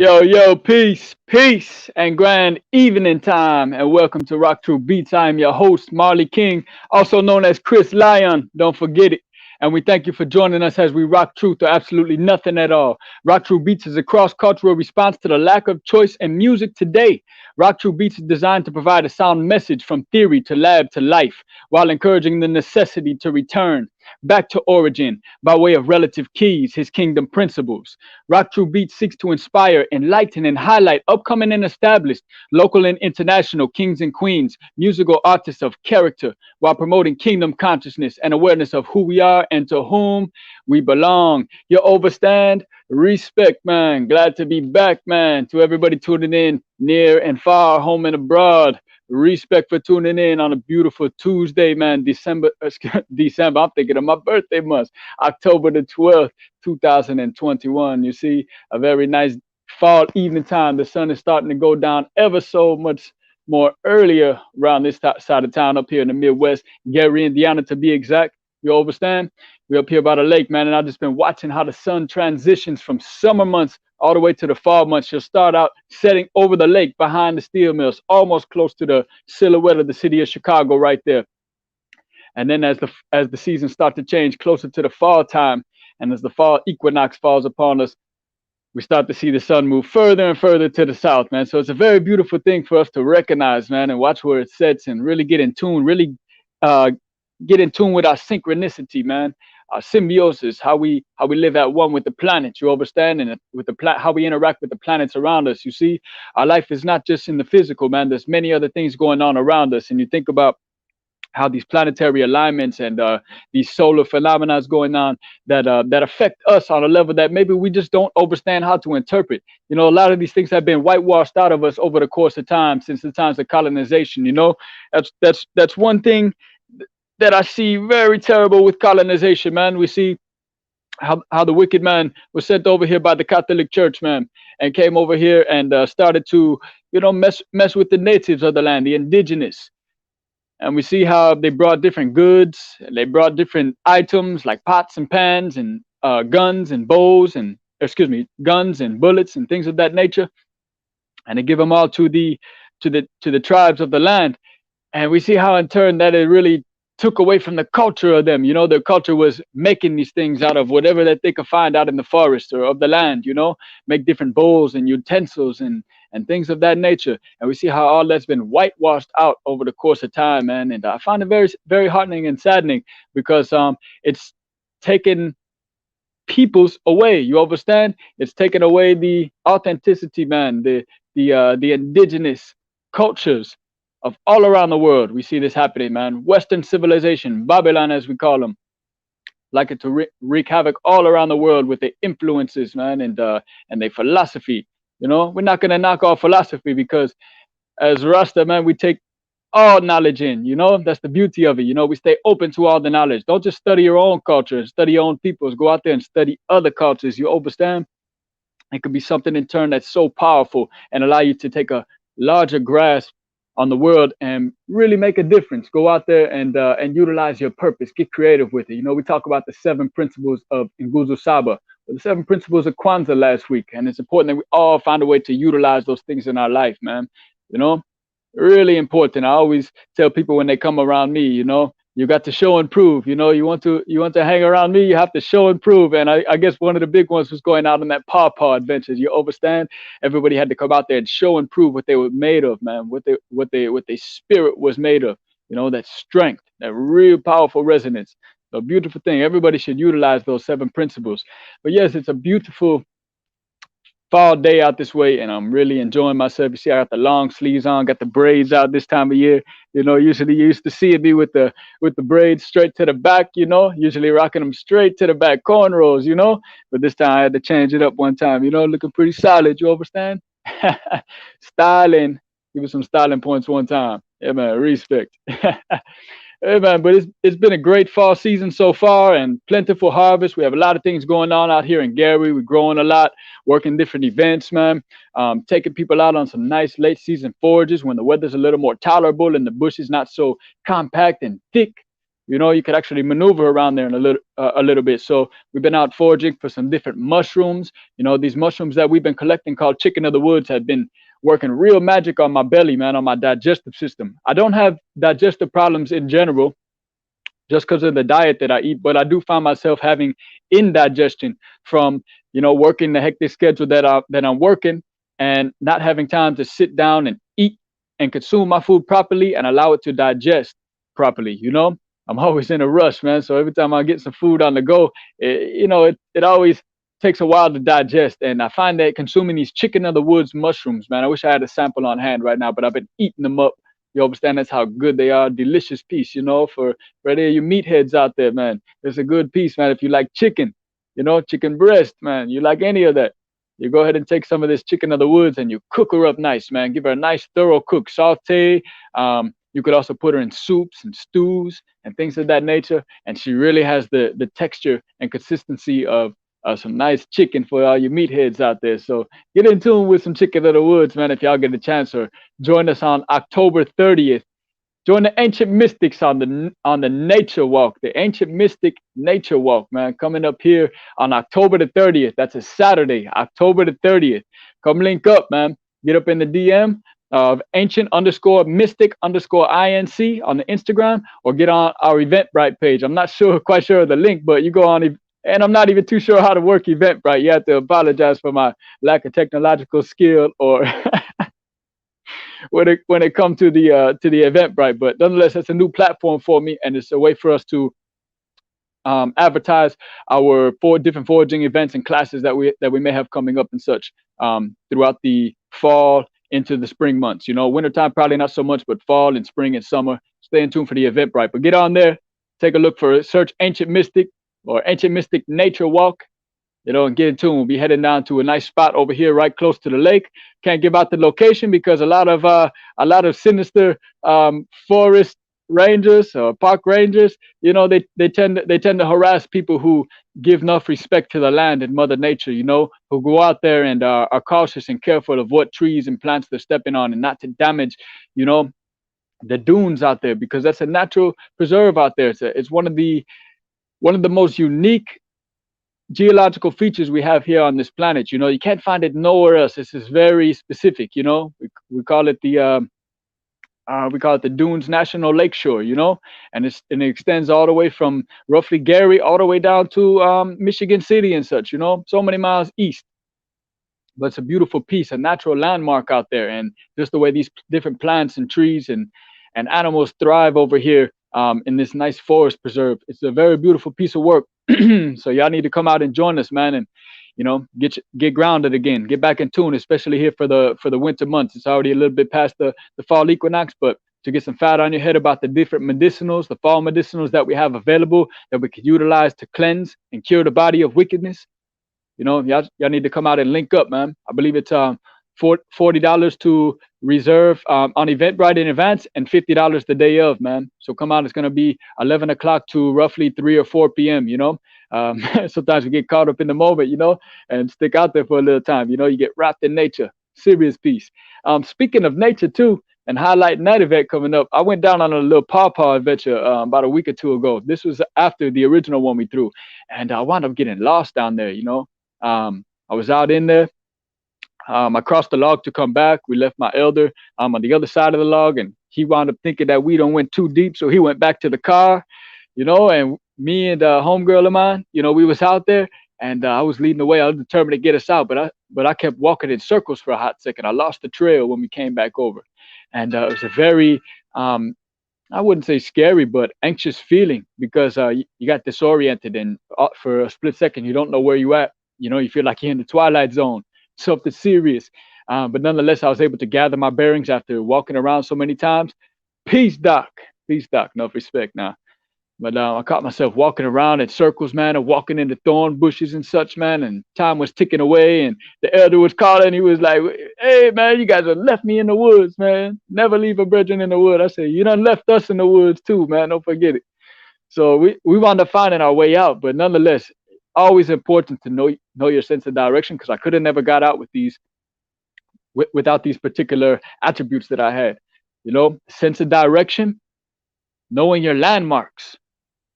Yo, peace, and grand evening time, and welcome to RockTrue Beatz. I am your host, Marley King, also known as Chris Lyon. Don't forget it. And we thank you for joining us as we rock truth to absolutely nothing at all. RockTrue Beatz is a cross-cultural response to the lack of choice in music today. RockTrue Beatz is designed to provide a sound message from theory to lab to life, while encouraging the necessity to return back to origin by way of relative keys, his kingdom principles. Rock True Beats seeks to inspire, enlighten, and highlight upcoming and established local and international kings and queens, musical artists of character, while promoting kingdom consciousness and awareness of who we are and to whom we belong. You overstand? Respect, man. Glad to be back, man. To everybody tuning in near and far, home and abroad. Respect for tuning in on a beautiful Tuesday, man. December. I'm thinking of my birthday month, October the 12th. 2021. You see, a very nice fall evening time. The sun is starting to go down ever so much more earlier around this side of town up here in the Midwest, Gary, Indiana, to be exact. You understand? We're up here by the lake, man, and I've just been watching how the sun transitions from summer months all the way to the fall months. She'll start out setting over the lake behind the steel mills, almost close to the silhouette of the city of Chicago right there. And then as the seasons start to change closer to the fall time, and as the fall equinox falls upon us, we start to see the sun move further and further to the south, man. So it's a very beautiful thing for us to recognize, man, and watch where it sets and really get in tune, really uh, get in tune with our synchronicity, man. Our symbiosis, how we live at one with the planet. You understand, and with how we interact with the planets around us. You see, our life is not just in the physical, man. There's many other things going on around us, and you think about how these planetary alignments and these solar phenomena is going on that affect us on a level that maybe we just don't understand how to interpret. You know, a lot of these things have been whitewashed out of us over the course of time since the times of colonization. You know, that's one thing that I see very terrible with colonization, man. We see how the wicked man was sent over here by the Catholic Church, man, and came over here and started to, you know, mess with the natives of the land, the indigenous. And we see how they brought different goods, they brought different items like pots and pans and guns and bows and, excuse me, guns and bullets and things of that nature, and they give them all to the tribes of the land. And we see how in turn that it really took away from the culture of them. You know, their culture was making these things out of whatever that they could find out in the forest or of the land, you know, make different bowls and utensils and things of that nature. And we see how all that's been whitewashed out over the course of time, man. And I find it very, very heartening and saddening because it's taken peoples away. You understand? It's taken away the authenticity, man, the indigenous cultures of all around the world. We see this happening, man. Western civilization, Babylon as we call them, like it to wreak havoc all around the world with their influences, man, and their philosophy. You know, we're not gonna knock off philosophy because as Rasta, man, we take all knowledge in. You know, that's the beauty of it. You know, we stay open to all the knowledge. Don't just study your own culture, study your own peoples. Go out there and study other cultures. You understand? It could be something in turn that's so powerful and allow you to take a larger grasp on the world and really make a difference. Go out there and utilize your purpose. Get creative with it. You know, we talk about the seven principles of Nguzo Saba, or the seven principles of Kwanzaa last week, and it's important that we all find a way to utilize those things in our life, man. You know, really important. I always tell people when they come around me, you know, you got to show and prove. You know, you want to hang around me, you have to show and prove. And I guess one of the big ones was going out on that paw adventures. You understand? Everybody had to come out there and show and prove what they were made of, man. What their spirit was made of. You know, that strength, that real powerful resonance. A beautiful thing. Everybody should utilize those seven principles. But yes, it's a beautiful fall day out this way, and I'm really enjoying myself. You see, I got the long sleeves on, got the braids out this time of year. You know, usually you used to see me with the braids straight to the back. You know, usually rocking them straight to the back, cornrows. You know, but this time I had to change it up one time. You know, looking pretty solid. You understand? Styling. Give me some styling points one time. Yeah, man. Respect. Hey man, but it's been a great fall season so far and plentiful harvest. We have a lot of things going on out here in Gary. We're growing a lot, working different events, man. Taking people out on some nice late season forages when the weather's a little more tolerable and the bush is not so compact and thick. You know, you could actually maneuver around there in a little bit. So we've been out foraging for some different mushrooms. You know, these mushrooms that we've been collecting called chicken of the woods have been working real magic on my belly, man, on my digestive system. I don't have digestive problems in general just because of the diet that I eat, but I do find myself having indigestion from, you know, working the hectic schedule that I'm working and not having time to sit down and eat and consume my food properly and allow it to digest properly. You know, I'm always in a rush, man. So every time I get some food on the go, it always takes a while to digest. And I find that consuming these chicken of the woods mushrooms, man, I wish I had a sample on hand right now, but I've been eating them up. You understand? That's how good they are. Delicious piece, you know, for right there, you meatheads out there, man. It's a good piece, man. If you like chicken, you know, chicken breast, man, you like any of that, you go ahead and take some of this chicken of the woods and you cook her up nice, man. Give her a nice thorough cook, saute. You could also put her in soups and stews and things of that nature, and she really has the texture and consistency of some nice chicken for all your meatheads out there. So get in tune with some chicken of the woods, man, if y'all get a chance, or join us on October 30th. Join the ancient mystics on the nature walk, the ancient mystic nature walk, man, coming up here on October the 30th. That's a Saturday, October the 30th. Come link up, man. Get up in the DM of ancient underscore mystic underscore INC on the Instagram, or get on our Eventbrite page. I'm not quite sure of the link, but you go on, and I'm not even too sure how to work Eventbrite. You have to apologize for my lack of technological skill or when it comes to the Eventbrite. But nonetheless, it's a new platform for me, and it's a way for us to advertise our 4 different foraging events and classes that we may have coming up and such throughout the fall into the spring months. You know, wintertime probably not so much, but fall and spring and summer. Stay in tune for the Eventbrite. But get on there, take a look for search Ancient Mystic or Ancient Mystic Nature Walk, you know, and get in tune. We'll be heading down to a nice spot over here, right close to the lake. Can't give out the location because a lot of sinister forest rangers or park rangers, you know, they tend to harass people who give enough respect to the land and Mother Nature. You know, who go out there and are cautious and careful of what trees and plants they're stepping on, and not to damage, you know, the dunes out there, because that's a natural preserve out there. It's one of the most unique geological features we have here on this planet. You know, you can't find it nowhere else. This is very specific. You know, we call it the Dunes National Lakeshore. You know, and it extends all the way from roughly Gary all the way down to Michigan City and such. You know, so many miles east. But it's a beautiful piece, a natural landmark out there, and just the way these different plants and trees and animals thrive over here in this nice forest preserve. It's a very beautiful piece of work. So y'all need to come out and join us, man, and you know, get grounded again, get back in tune, especially here for the winter months. It's already a little bit past the fall equinox, but to get some fat on your head about the different medicinals, the fall medicinals that we have available that we could utilize to cleanse and cure the body of wickedness. You know, y'all need to come out and link up, man. I believe it's $40 to reserve on Eventbrite in advance, and $50 the day of, man. So come on, it's gonna be 11 o'clock to roughly 3 or 4 p.m. You know, sometimes we get caught up in the moment, you know, and stick out there for a little time. You know, you get wrapped in nature. Serious piece. Speaking of nature too, and highlighting that event coming up, I went down on a little pawpaw adventure about a week or two ago. This was after the original one we threw, and I wound up getting lost down there. You know, I was out in there. I crossed the log to come back. We left my elder on the other side of the log, and he wound up thinking that we don't went too deep, so he went back to the car, you know. And me and a homegirl of mine, you know, we was out there, and I was leading the way. I was determined to get us out, but I kept walking in circles for a hot second. I lost the trail when we came back over, and it was a very I wouldn't say scary, but anxious feeling, because you got disoriented, and for a split second you don't know where you at. You know, you feel like you're in the twilight zone, something serious. But nonetheless, I was able to gather my bearings after walking around so many times. Peace, Doc. Peace, Doc. Enough respect now. But I caught myself walking around in circles, man, and walking into thorn bushes and such, man. And time was ticking away, and the elder was calling. He was like, "Hey, man, you guys have left me in the woods, man. Never leave a brethren in the wood." I said, "You done left us in the woods too, man. Don't forget it." So we wound up finding our way out. But nonetheless, always important to know your sense of direction, because I could have never got out without these particular attributes that I had. You know, sense of direction, knowing your landmarks,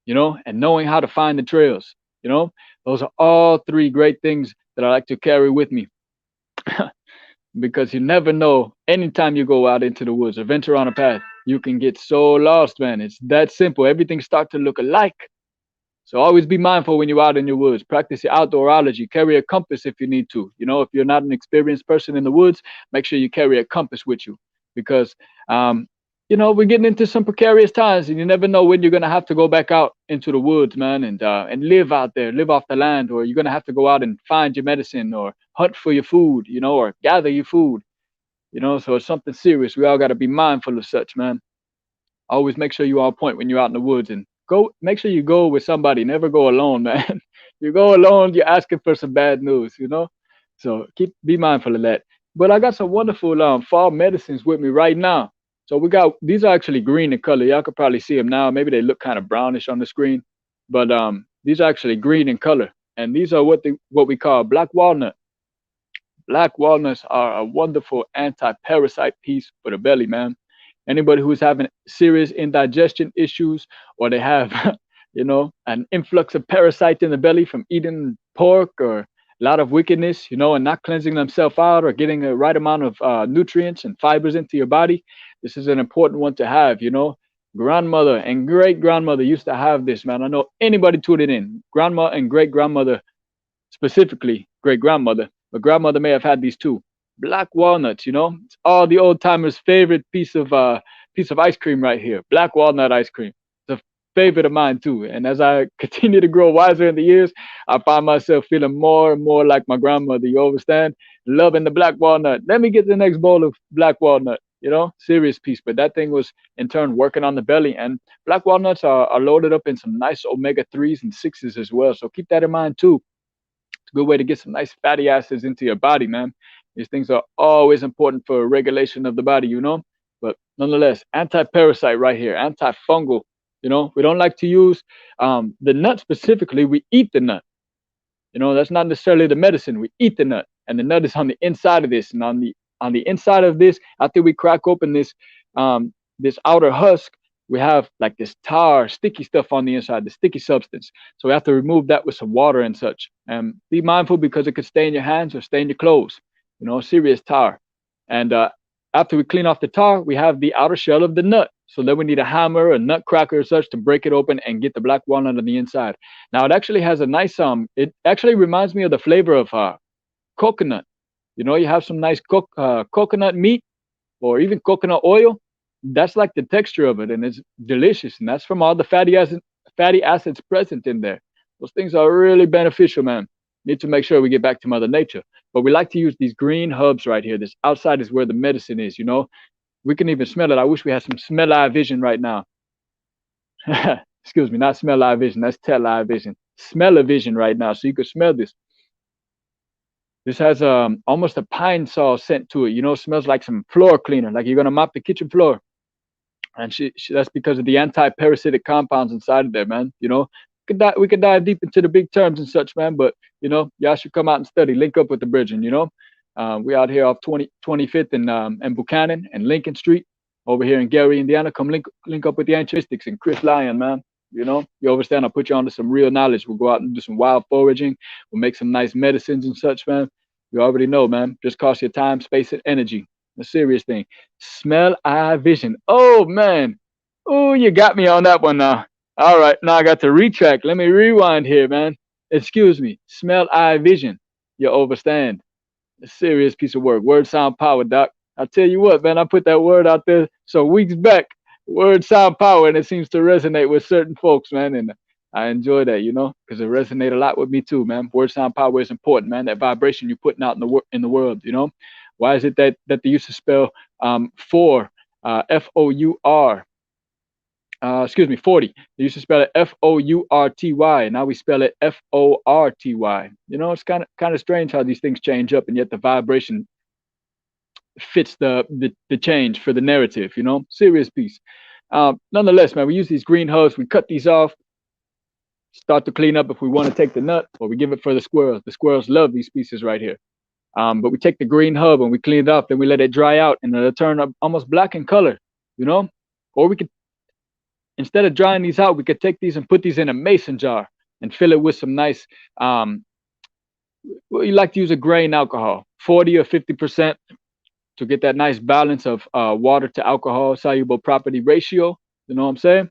and knowing how to find the trails. Those are all three great things that I like to carry with me. Because you never know, anytime you go out into the woods or venture on a path, you can get so lost, man. It's that simple. Everything starts to look alike. So always be mindful when you're out in your woods. Practice your outdoorology. Carry a compass if you need to. If you're not an experienced person in the woods, make sure you carry a compass with you, because um, we're getting into some precarious times, and you never know when you're gonna have to go back out into the woods, man, and live out there, live off the land, or you're gonna have to go out and find your medicine, or hunt for your food, or gather your food. So it's something serious. We all got to be mindful of such, man. Always make sure you're on point when you're out in the woods, and go. Make sure you go with somebody. Never go alone, man. You go alone, you're asking for some bad news. So be mindful of that. But I got some wonderful fall medicines with me right now. So we got these are actually green in color. Y'all could probably see them now. Maybe they look kind of brownish on the screen, but these are actually green in color, and these are what we call black walnut. Black walnuts are a wonderful anti-parasite piece for the belly, man. Anybody who's having serious indigestion issues, or they have, an influx of parasites in the belly from eating pork, or a lot of wickedness, and not cleansing themselves out or getting the right amount of nutrients and fibers into your body, this is an important one to have. Grandmother and great grandmother used to have this, man. I know anybody tuning in, grandma and great grandmother, specifically great grandmother, but grandmother may have had these too. Black walnuts, it's all the old timers' favorite piece of ice cream right here. Black walnut ice cream. It's a favorite of mine too. And as I continue to grow wiser in the years, I find myself feeling more and more like my grandmother. You understand? Loving the black walnut. Let me get the next bowl of black walnut. Serious piece. But that thing was in turn working on the belly. And black walnuts are loaded up in some nice omega 3s and 6s as well. So keep that in mind too. It's a good way to get some nice fatty acids into your body, man. These things are always important for regulation of the body. But nonetheless, anti-parasite right here, antifungal. We don't like to use the nut specifically. We eat the nut. That's not necessarily the medicine. We eat the nut, and the nut is on the inside of this. And on the inside of this, after we crack open this outer husk, we have like this tar, sticky stuff on the inside, the sticky substance. So we have to remove that with some water and such. And be mindful, because it could stain your hands or stain your clothes. Serious tar. And after we clean off the tar, we have the outer shell of the nut. So then we need a hammer, a nut cracker or such to break it open and get the black walnut on the inside. Now it actually has a nice it actually reminds me of the flavor of coconut. You have some nice coconut meat, or even coconut oil. That's like the texture of it, and it's delicious. And that's from all the fatty acids present in there. Those things are really beneficial, man. Need to make sure we get back to Mother Nature. But we like to use these green hubs right here. This outside is where the medicine is. We can even smell it. I wish we had some smell eye vision right now. Excuse me, not smell eye vision. That's tell eye vision. Smell of vision right now, so you could smell this. This has almost a pine saw scent to it. Smells like some floor cleaner, like you're gonna mop the kitchen floor. And that's because of the anti-parasitic compounds inside of there, man. We could dive deep into the big terms and such, man. But y'all should come out and study. Link up with the Bridge, and we out here off 25th and Buchanan and Lincoln Street over here in Gary, Indiana. Come link up with the Ancient Mystics and Chris Lyon, man. You understand? I'll put you onto some real knowledge. We'll go out and do some wild foraging. We'll make some nice medicines and such, man. You already know, man. Just cost your time, space, and energy. A serious thing. Smell eye vision. Oh man. Oh, you got me on that one now. All right, now I got to retract. Let me rewind here, man. Excuse me. Smell eye vision. You overstand. A serious piece of work. Word sound power, doc. I tell you what, man, I put that word out there some weeks back. Word sound power, and it seems to resonate with certain folks, man. And I enjoy that, because it resonates a lot with me too, man. Word sound power is important, man. That vibration you're putting out in the world, Why is it that they used to spell for F-O-U-R? Excuse me, 40. They used to spell it F-O-U-R-T-Y. Now we spell it F-O-R-T-Y. It's kind of strange how these things change up, and yet the vibration fits the change for the narrative. Serious piece. Nonetheless, man, we use these green hubs. We cut these off. Start to clean up if we want to take the nut, or we give it for the squirrels. The squirrels love these pieces right here. But we take the green hub and we clean it up, then we let it dry out, and it'll turn up almost black in color, Or we could instead of drying these out, we could take these and put these in a mason jar and fill it with some nice, well, you like to use a grain alcohol, 40 or 50%, to get that nice balance of water to alcohol soluble property ratio. You know what I'm saying?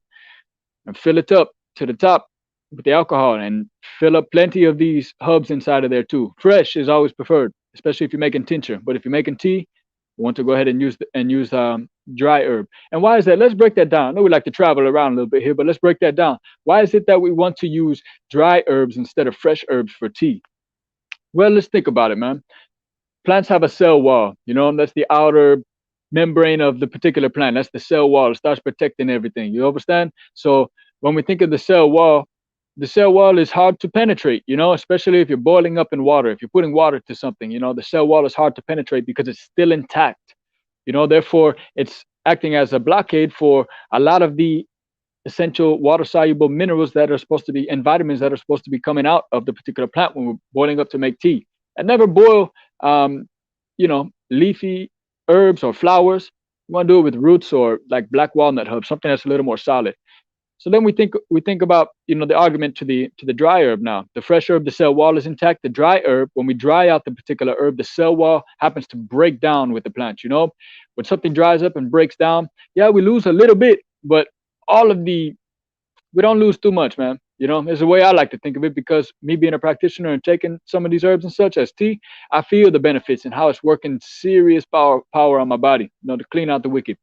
And fill it up to the top with the alcohol and fill up plenty of these hubs inside of there too. Fresh is always preferred, especially if you're making tincture. But if you're making tea, you want to go ahead and use dry herb. And why is that? Let's break that down. I know we like to travel around a little bit here, but let's break that down. Why is it that we want to use dry herbs instead of fresh herbs for tea? Well, let's think about it, man. Plants have a cell wall, you know, that's the outer membrane of the particular plant. That's the cell wall. It starts protecting everything. You understand? So when we think of the cell wall is hard to penetrate, you know, especially if you're boiling up in water. If you're putting water to something, you know, the cell wall is hard to penetrate because it's still intact. You know, therefore, it's acting as a blockade for a lot of the essential water soluble minerals that are supposed to be and vitamins that are supposed to be coming out of the particular plant when we're boiling up to make tea. And never boil, um, leafy herbs or flowers. You want to do it with roots or like black walnut hub, something that's a little more solid. So then we think about, the argument to the dry herb. Now the fresh herb, the cell wall is intact. The dry herb, when we dry out the particular herb, the cell wall happens to break down with the plant. When something dries up and breaks down, yeah, we lose a little bit, but all of the we don't lose too much, man. There's a way I like to think of it, because me being a practitioner and taking some of these herbs and such as tea, I feel the benefits and how it's working serious power on my body, to clean out the wicked.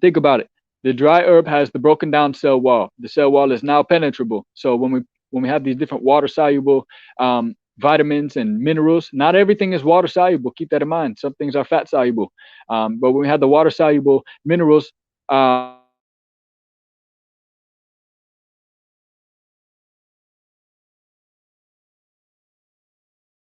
Think about it. The dry herb has the broken down cell wall. The cell wall is now penetrable. So when we have these different water soluble vitamins and minerals, not everything is water soluble. Keep that in mind. Some things are fat soluble. But when we have the water soluble minerals, the cell wall is penetrable. So when we dry out the particular herb, the cell wall is now penetrable. So when we dry out the particular herb, the cell wall is now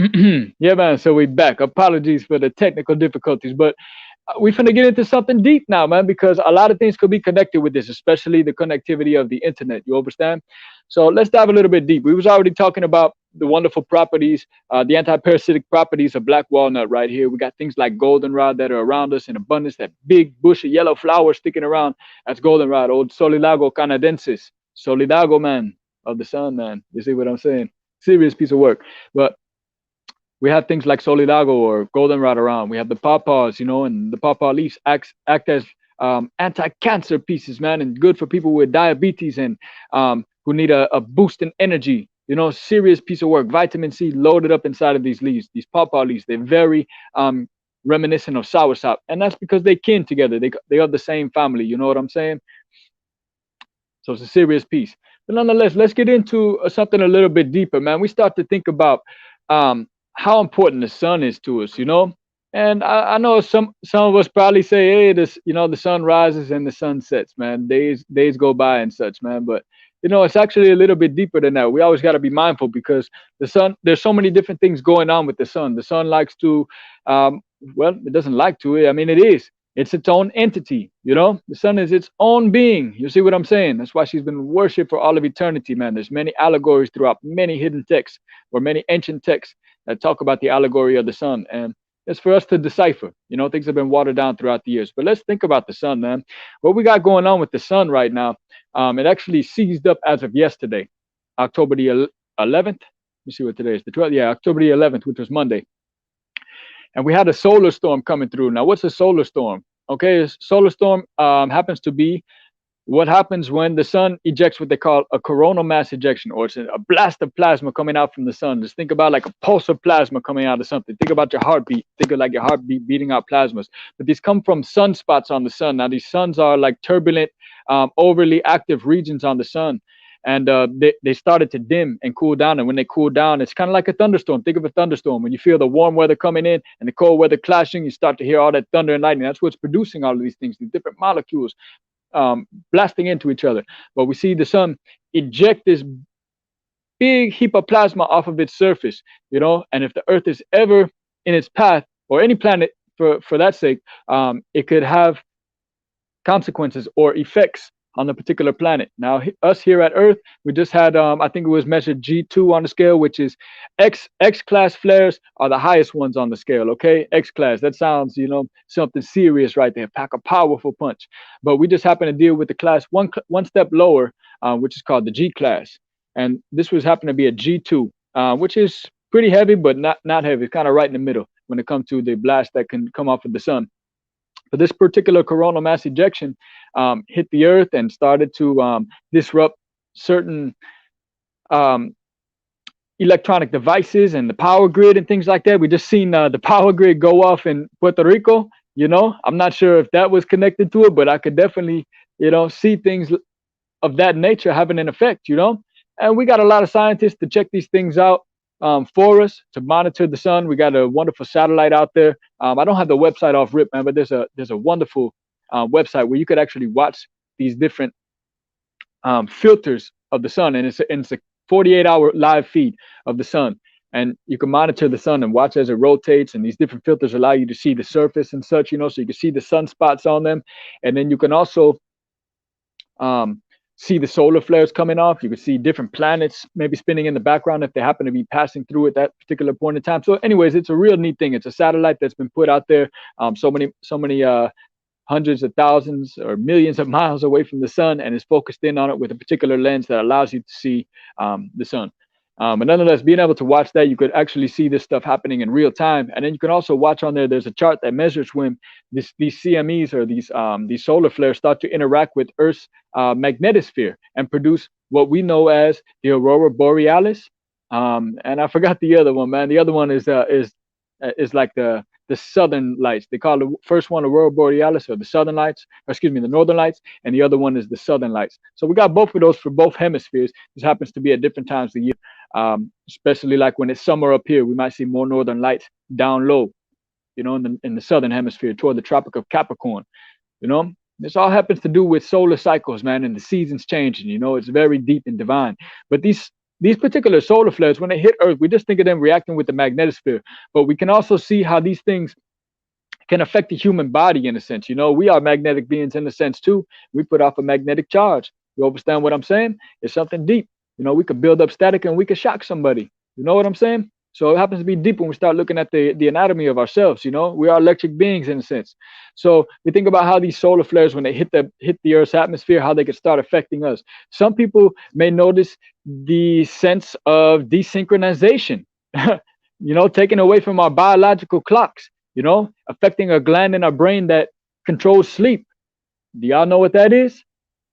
penetrable. Yeah, man. So we back. Apologies for the technical difficulties, but we finna get into something deep now, man, because a lot of things could be connected with this, especially the connectivity of the internet. You understand? So let's dive a little bit deep. We was already talking about the wonderful properties, the anti-parasitic properties of black walnut right here. We got things like goldenrod that are around us in abundance. That big bush of yellow flower sticking around. That's goldenrod, old Solidago canadensis. Solidago, man, of the sun, man. You see what I'm saying? Serious piece of work. But we have things like solidago or goldenrod around. We have the pawpaws, and the pawpaw leaves act as anti-cancer pieces, man, and good for people with diabetes and who need a boost in energy. Serious piece of work. Vitamin C loaded up inside of these leaves, these pawpaw leaves. They're very reminiscent of soursop, and that's because they kin together. They are the same family. You know what I'm saying? So it's a serious piece. But nonetheless, let's get into something a little bit deeper, man. We start to think about how important the sun is to us, And I know some of us probably say, hey, the sun rises and the sun sets, man. Days go by and such, man. But It's actually a little bit deeper than that. We always got to be mindful because the sun, there's so many different things going on with the sun. The sun likes to, um, well, it doesn't like to. I mean, it is. It's its own entity. The sun is its own being. You see what I'm saying? That's why she's been worshipped for all of eternity, man. There's many allegories throughout many hidden texts or many ancient texts that talk about the allegory of the sun. And it's for us to decipher. Things have been watered down throughout the years. But let's think about the sun, man. What we got going on with the sun right now, it actually seized up as of yesterday, October the 11th. Let me see what today is. The 12th, yeah, October the 11th, which was Monday. And we had a solar storm coming through. Now, what's a solar storm? Okay, a solar storm happens to be what happens when the sun ejects what they call a coronal mass ejection, or it's a blast of plasma coming out from the sun. Just think about like a pulse of plasma coming out of something. Think about your heartbeat. Think of like your heartbeat beating out plasmas. But these come from sunspots on the sun. Now, these suns are like turbulent, overly active regions on the sun. And they started to dim and cool down. And when they cool down, it's kind of like a thunderstorm. Think of a thunderstorm. When you feel the warm weather coming in and the cold weather clashing, you start to hear all that thunder and lightning. That's what's producing all of these things, these different molecules blasting into each other. But we see the sun eject this big heap of plasma off of its surface, and if the Earth is ever in its path, or any planet for that sake, it could have consequences or effects on the particular planet. Now, us here at Earth, we just had, I think it was measured G2 on the scale, which is X class flares are the highest ones on the scale. Okay, X class. That sounds, something serious right there. Pack a powerful punch. But we just happen to deal with the class one step lower, which is called the G class, and this was happened to be a G2, which is pretty heavy, but not heavy. It's kind of right in the middle when it comes to the blast that can come off of the sun. But this particular coronal mass ejection hit the Earth and started to disrupt certain electronic devices and the power grid and things like that. We just seen the power grid go off in Puerto Rico. I'm not sure if that was connected to it, but I could definitely, see things of that nature having an effect, And we got a lot of scientists to check these things out for us to monitor the sun. We got a wonderful satellite out there. I don't have the website off rip, man, but there's a wonderful website where you could actually watch these different filters of the sun, and it's a 48-hour live feed of the sun, and you can monitor the sun and watch as it rotates. And these different filters allow you to see the surface and such, so you can see the sunspots on them, and then you can also see the solar flares coming off. You can see different planets maybe spinning in the background if they happen to be passing through at that particular point in time. So anyways, it's a real neat thing. It's a satellite that's been put out there so many hundreds of thousands or millions of miles away from the sun, and is focused in on it with a particular lens that allows you to see the sun. But nonetheless, being able to watch that, you could actually see this stuff happening in real time. And then you can also watch on there, there's a chart that measures when these CMEs or these solar flares start to interact with Earth's magnetosphere and produce what we know as the aurora borealis. And I forgot the other one, man. The other one is like the southern lights. They call the first one aurora borealis, or the southern lights, or excuse me, the northern lights, and the other one is the southern lights. So we got both of those for both hemispheres. This happens to be at different times of the year. Especially like when it's summer up here, we might see more northern lights down low, in the southern hemisphere toward the Tropic of Capricorn. This all happens to do with solar cycles, man, and the seasons changing. It's very deep and divine. But these particular solar flares, when they hit Earth, we just think of them reacting with the magnetosphere. But we can also see how these things can affect the human body in a sense. We are magnetic beings in a sense too. We put off a magnetic charge. You understand what I'm saying? It's something deep. We could build up static and we could shock somebody. You know what I'm saying? So it happens to be deep when we start looking at the anatomy of ourselves. We are electric beings in a sense. So we think about how these solar flares, when they hit the Earth's atmosphere, how they could start affecting us. Some people may notice the sense of desynchronization, taken away from our biological clocks, affecting a gland in our brain that controls sleep. Do y'all know what that is?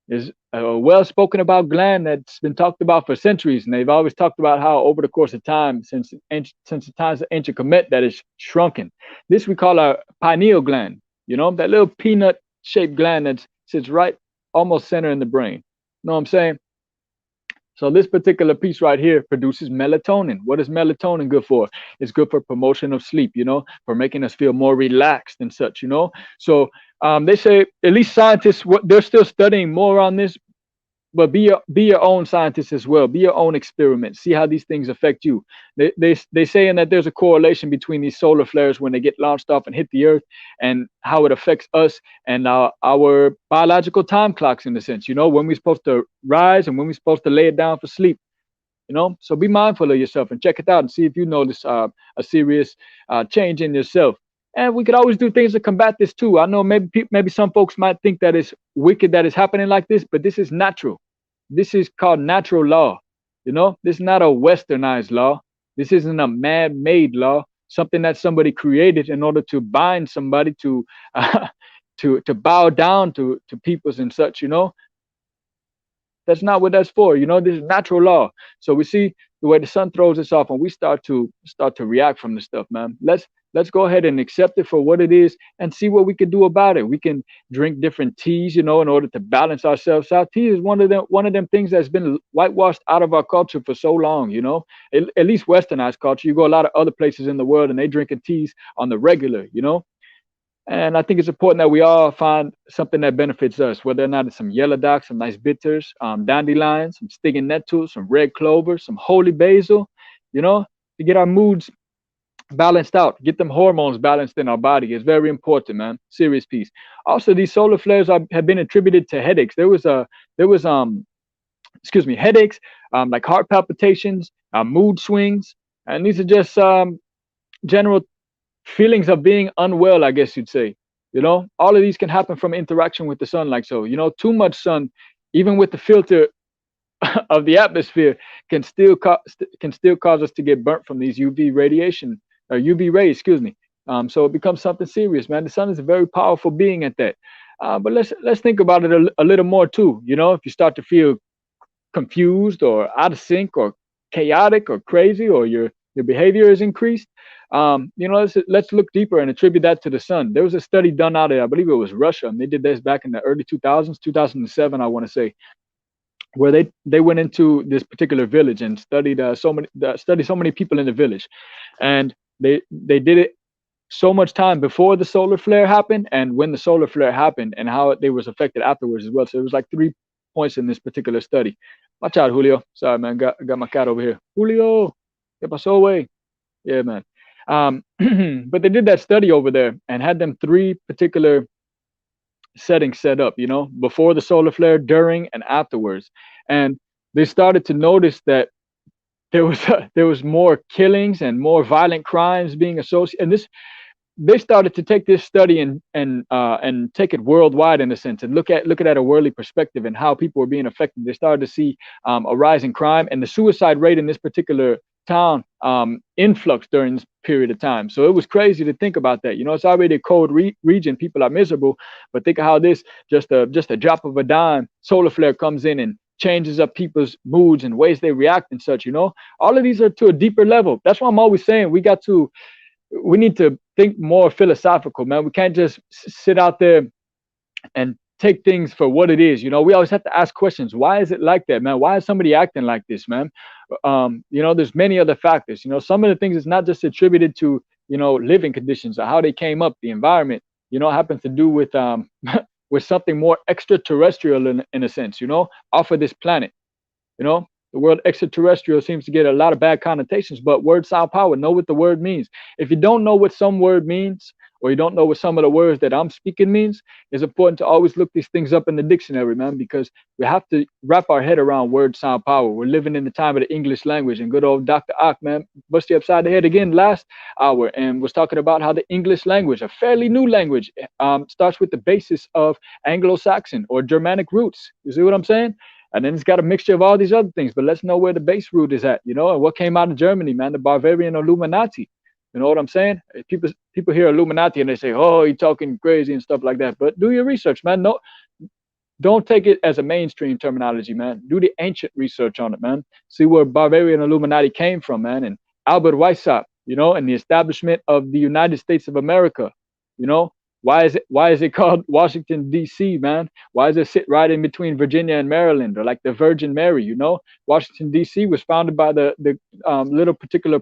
Is a well-spoken about gland that's been talked about for centuries, and they've always talked about how over the course of time, since the times of ancient Kemet, that is shrunken. This we call our pineal gland. That little peanut-shaped gland that sits right almost center in the brain. You know what I'm saying? So this particular piece right here produces melatonin. What is melatonin good for? It's good for promotion of sleep, for making us feel more relaxed and such, So they say, at least scientists, they're still studying more on this, but be your own scientist as well. Be your own experiment. See how these things affect you. They saying that there's a correlation between these solar flares when they get launched off and hit the Earth, and how it affects us and our biological time clocks in a sense. You know, when we're supposed to rise and when we're supposed to lay it down for sleep. You know, so be mindful of yourself and check it out and see if you notice a serious change in yourself. And we could always do things to combat this too. I know maybe some folks might think that it's wicked that it's happening like this, but this is natural. This is called natural law. You know, this is not a westernized law. This isn't a man-made law, something that somebody created in order to bind somebody to to bow down to peoples and such. You know, that's not what that's for. You know, this is natural law. So we see the way the sun throws us off, and we start to react from this stuff, man. Let's go ahead and accept it for what it is, and see what we can do about it. We can drink different teas, you know, in order to balance ourselves out. Tea is one of them things that's been whitewashed out of our culture for so long. You know, at least westernized culture. You go a lot of other places in the world, and they drinking teas on the regular. You know, and I think it's important that we all find something that benefits us, whether or not it's some yellow dock, some nice bitters, dandelions, some stinging nettles, some red clover, some holy basil, you know, to get our moods balanced out, get them hormones balanced in our body is very important, man. Serious piece. Also, these solar flares have been attributed to headaches. There was excuse me, headaches, like heart palpitations, mood swings, and these are just general feelings of being unwell, I guess you'd say. You know, all of these can happen from interaction with the sun, like so. You know, too much sun, even with the filter of the atmosphere, can still cause us to get burnt from these UV radiation or UV rays, excuse me. So it becomes something serious, man. The sun is a very powerful being at that. But let's think about it a little more too. You know, if you start to feel confused or out of sync or chaotic or crazy, or your behavior is increased, you know, let's look deeper and attribute that to the sun. There was a study done out of, I believe it was Russia, and they did this back in the early 2000s, 2007, I want to say, where they went into this particular village and studied so many people in the village, and they did it so much time before the solar flare happened and when the solar flare happened, and how they was affected afterwards as well. So it was like 3 points in this particular study. Watch out, Julio. Sorry, man. Got my cat over here. Julio, ¿qué pasó, way? Yeah, man. But they did that study over there and had them 3 particular settings set up, you know, before the solar flare, during, and afterwards. And they started to notice that there was more killings and more violent crimes being associated. And this they started to take this study and take it worldwide in a sense, and look at a worldly perspective and how people were being affected. They started to see a rise in crime, and the suicide rate in this particular town influx during this period of time. So it was crazy to think about that. You know, it's already a cold region. People are miserable, but think of how this just a drop of a dime solar flare comes in and changes up people's moods and ways they react and such. You know, all of these are to a deeper level. That's why I'm always saying we need to think more philosophical, man. We can't just sit out there and take things for what it is. You know, we always have to ask questions. Why is it like that, man? Why is somebody acting like this, man? You know, there's many other factors. You know, some of the things is not just attributed to, you know, living conditions or how they came up, the environment, you know, happens to do with with something more extraterrestrial in a sense, you know, off of this planet. You know, the word extraterrestrial seems to get a lot of bad connotations, but words sound power. Know what the word means. If you don't know what some word means, or you don't know what some of the words that I'm speaking means, it's important to always look these things up in the dictionary, man, because we have to wrap our head around word sound power. We're living in the time of the English language, and good old Dr. Ock, man, bust you upside the head again last hour and was talking about how the English language, a fairly new language, starts with the basis of Anglo-Saxon or Germanic roots. You see what I'm saying? And then it's got a mixture of all these other things, but let's know where the base root is at, you know, and what came out of Germany, man, the Bavarian Illuminati. You know what I'm saying? People hear Illuminati and they say, "Oh, you're talking crazy" and stuff like that. But do your research, man. No, don't take it as a mainstream terminology, man. Do the ancient research on it, man. See where Bavarian Illuminati came from, man. And Albert Weishaupt, you know, and the establishment of the United States of America. You know, why is it called Washington D.C., man? Why does it sit right in between Virginia and Maryland, or like the Virgin Mary? You know, Washington D.C. was founded by the little particular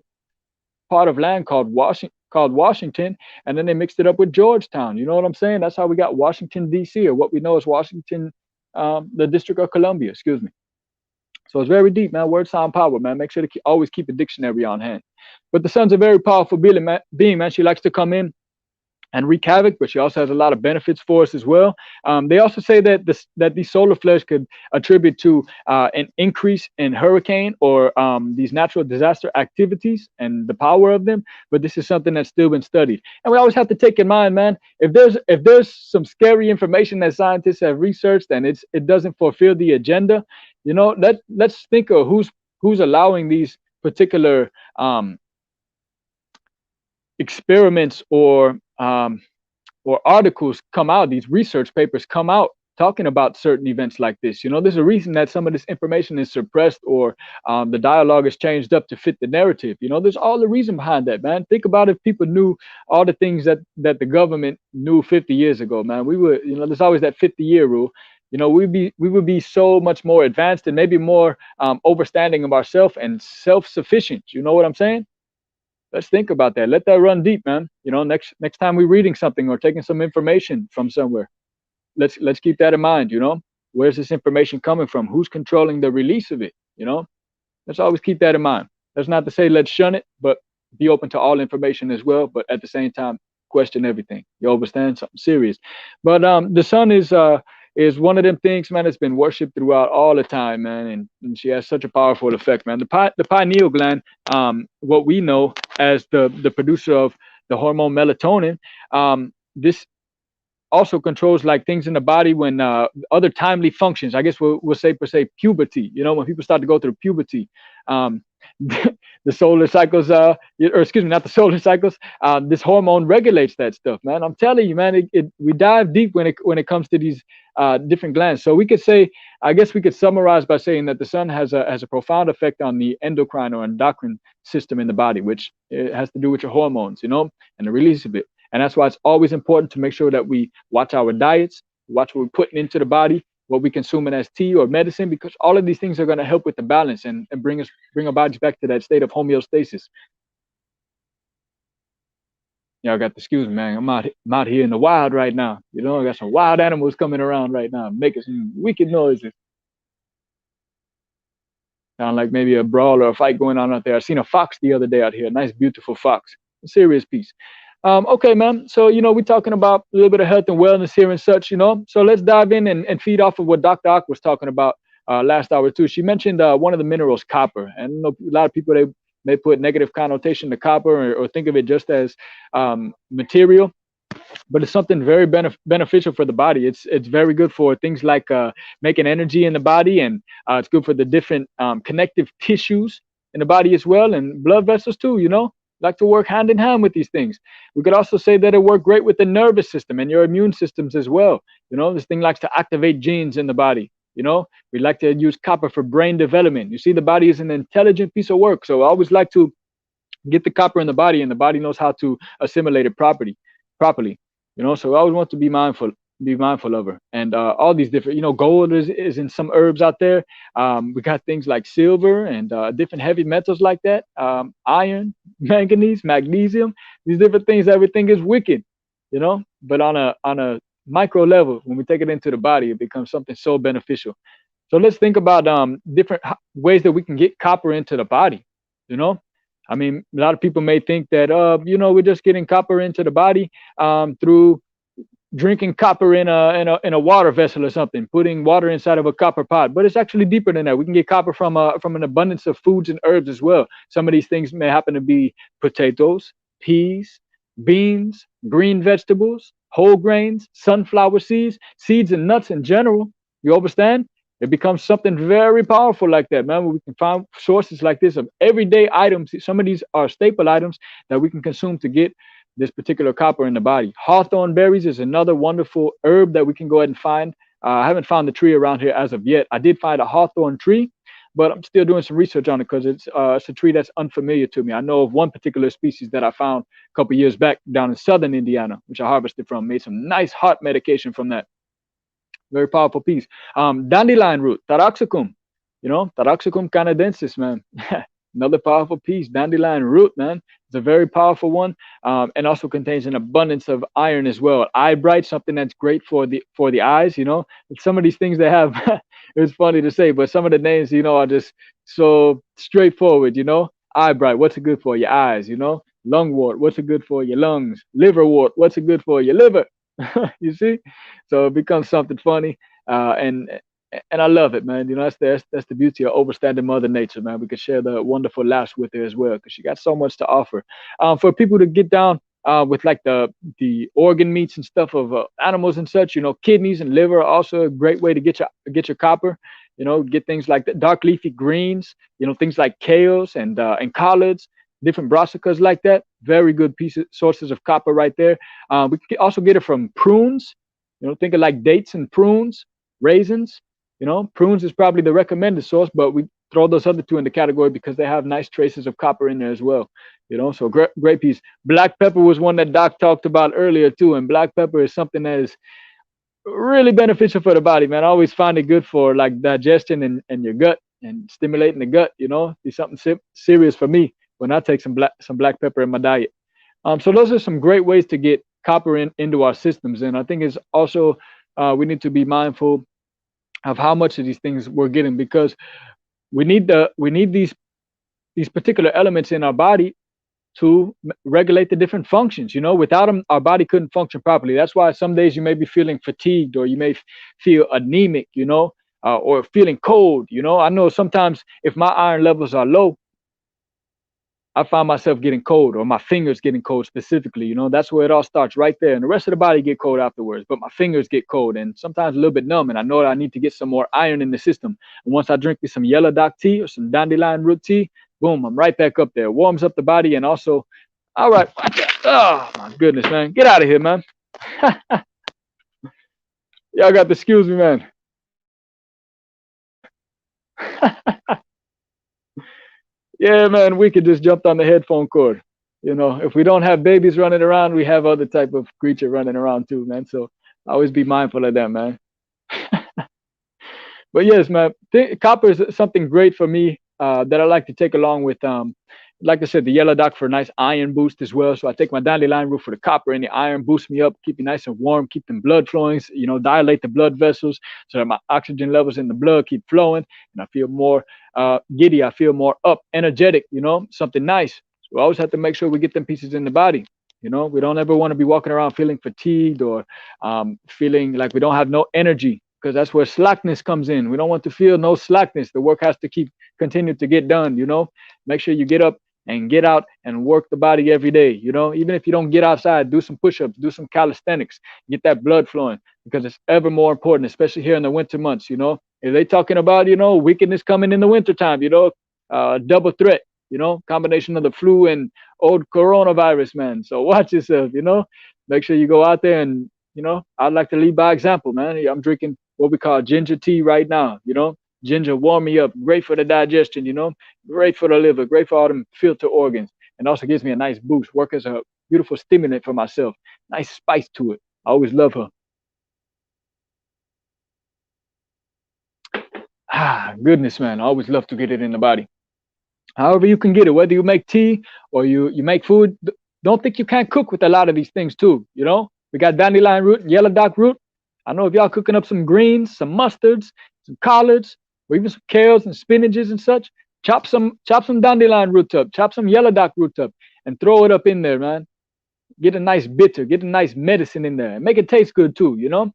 part of land called Washington, and then they mixed it up with Georgetown. You know what I'm saying? That's how we got Washington D.C., or what we know as Washington the District of Columbia, excuse me. So it's very deep, man. Word, sound, power, man. Make sure to always keep a dictionary on hand. But the sun's a very powerful being, man. She likes to come in and wreak havoc, but she also has a lot of benefits for us as well. They also say that these solar flares could attribute to an increase in hurricane or these natural disaster activities and the power of them. But this is something that's still been studied, and we always have to take in mind, man, if there's some scary information that scientists have researched and it doesn't fulfill the agenda, let's think of who's allowing these particular experiments or articles come out, these research papers come out talking about certain events like this. There's a reason that some of this information is suppressed or the dialogue is changed up to fit the narrative. There's all the reason behind that, man. Think about if people knew all the things that the government knew 50 years ago, man. We would, there's always that 50-year rule. We would be so much more advanced and maybe more overstanding of ourselves and self-sufficient. You know what I'm saying? Let's think about that. Let that run deep, man. Next time we're reading something or taking some information from somewhere, let's keep that in mind. Where's this information coming from? Who's controlling the release of it? Let's always keep that in mind. That's not to say let's shun it, but be open to all information as well. But at the same time, question everything. You understand? Something serious. But the sun is one of them things, man, that's been worshipped throughout all the time, man, and she has such a powerful effect, man. The pineal gland, what we know as the producer of the hormone melatonin, this also controls like things in the body when other timely functions. I guess we'll say per se puberty. When people start to go through puberty, the solar cycles, or excuse me, not the solar cycles. This hormone regulates that stuff, man. I'm telling you, man. We dive deep when it comes to these different glands. So we could say, I guess we could summarize by saying that the sun has a profound effect on the endocrine or endocrine system in the body, which it has to do with your hormones, and the release of it. And that's why it's always important to make sure that we watch our diets, watch what we're putting into the body, what we consuming as tea or medicine, because all of these things are going to help with the balance and bring our bodies back to that state of homeostasis. Yeah, I got the excuse me, man. I'm out here in the wild right now. I got some wild animals coming around right now, making some wicked noises. Sound like maybe a brawl or a fight going on out there. I seen a fox the other day out here, a nice, beautiful fox. A serious piece. Okay, man. So, we're talking about a little bit of health and wellness here and such, So let's dive in and feed off of what Dr. Ock was talking about last hour too. She mentioned one of the minerals, copper. And a lot of people, they may put negative connotation to copper or think of it just as material. But it's something very beneficial for the body. It's very good for things like making energy in the body, and it's good for the different connective tissues in the body as well, and blood vessels too, like to work hand in hand with these things. We could also say that it works great with the nervous system and your immune systems as well. This thing likes to activate genes in the body. We like to use copper for brain development. You see, the body is an intelligent piece of work. So I always like to get the copper in the body, and the body knows how to assimilate it properly. So I always want to be mindful of her. And all these different, gold is in some herbs out there. We got things like silver and different heavy metals like that, iron, manganese, magnesium, these different things. Everything is wicked, but on a micro level, when we take it into the body, it becomes something so beneficial. So let's think about different ways that we can get copper into the body. I mean, a lot of people may think that, we're just getting copper into the body through drinking copper in a water vessel or something, putting water inside of a copper pot. But it's actually deeper than that. We can get copper from an abundance of foods and herbs as well. Some of these things may happen to be potatoes, peas, beans, green vegetables, whole grains, sunflower seeds and nuts in general. You understand? It becomes something very powerful like that, man. Where we can find sources like this of everyday items. Some of these are staple items that we can consume to get this particular copper in the body. Hawthorn berries is another wonderful herb that we can go ahead and find. I haven't found the tree around here as of yet. I did find a hawthorn tree, but I'm still doing some research on it because it's a tree that's unfamiliar to me. I know of one particular species that I found a couple years back down in southern Indiana, which I harvested from. Made some nice heart medication from that. Very powerful piece. Dandelion root, Taraxacum, Taraxacum canadensis, man. Another powerful piece. Dandelion root, man. It's a very powerful one, and also contains an abundance of iron as well. Eye bright, something that's great for the eyes. You know, some of these things they have, it's funny to say, but some of the names, you know, are just so straightforward. You know, eye bright, what's it good for? Your eyes. You know, lungwort, what's it good for? Your lungs. Liverwort, what's it good for? Your liver. You see, so it becomes something funny, and I love it, man. You know, that's the beauty of overstanding Mother Nature, man. We can share the wonderful laughs with her as well because she got so much to offer. For people to get down with like the organ meats and stuff of animals and such, you know, kidneys and liver are also a great way to get your copper. You know, get things like the dark leafy greens, you know, things like kales and collards, different brassicas like that. Very good pieces sources of copper right there. We can also get it from prunes. You know, think of like dates and prunes, raisins. You know, prunes is probably the recommended source, but we throw those other two in the category because they have nice traces of copper in there as well. You know, so great piece. Black pepper was one that Doc talked about earlier too, and black pepper is something that is really beneficial for the body, man. I always find it good for like digestion and your gut and stimulating the gut. You know, be something serious for me when I take some black pepper in my diet. So those are some great ways to get copper into our systems, and I think it's also we need to be mindful of how much of these things we're getting because we need these particular elements in our body to regulate the different functions. You know, without them, our body couldn't function properly. That's why some days you may be feeling fatigued or you may feel anemic, you know, or feeling cold. You know, I know sometimes if my iron levels are low, I find myself getting cold or my fingers getting cold specifically. You know, that's where it all starts right there. And the rest of the body get cold afterwards, but my fingers get cold and sometimes a little bit numb. And I know that I need to get some more iron in the system. And once I drink me some yellow dock tea or some dandelion root tea, boom, I'm right back up there. Warms up the body and also, all right. Oh my goodness, man. Get out of here, man. Y'all got to excuse me, man. Yeah, man, we could just jump on the headphone cord. You know, if we don't have babies running around, we have other type of creature running around too, man. So always be mindful of that, man. But yes, man, copper is something great for me that I like to take along with, like I said, the yellow dock for a nice iron boost as well. So I take my dandelion root for the copper and the iron, boost me up, keep me nice and warm, keep them blood flowing, you know, dilate the blood vessels so that my oxygen levels in the blood keep flowing and I feel more giddy. I feel more up, energetic, you know, something nice. So we always have to make sure we get them pieces in the body. You know, we don't ever want to be walking around feeling fatigued or feeling like we don't have no energy because that's where slackness comes in. We don't want to feel no slackness. The work has to continue to get done. You know, make sure you get up and get out and work the body every day. You know, even if you don't get outside, do some push-ups, do some calisthenics, get that blood flowing because it's ever more important, especially here in the winter months. You know, if they talking about, you know, wickedness coming in the wintertime, you know, double threat, you know, combination of the flu and old coronavirus, man. So watch yourself, you know, make sure you go out there and, you know, I'd like to lead by example, man. I'm drinking what we call ginger tea right now, you know, ginger warm me up, great for the digestion, you know, great for the liver, great for all them filter organs, and also gives me a nice boost, work as a beautiful stimulant for myself, nice spice to it. I always love her. Ah, goodness, man, I always love to get it in the body. However you can get it, whether you make tea or you make food, don't think you can't cook with a lot of these things too. You know, we got dandelion root and yellow dock root. I know if y'all cooking up some greens, some mustards, some collards, or even some kales and spinaches and such, chop some dandelion root up, chop some yellow dock root up, and throw it up in there, man. Get a nice bitter, get a nice medicine in there, and make it taste good too. You know,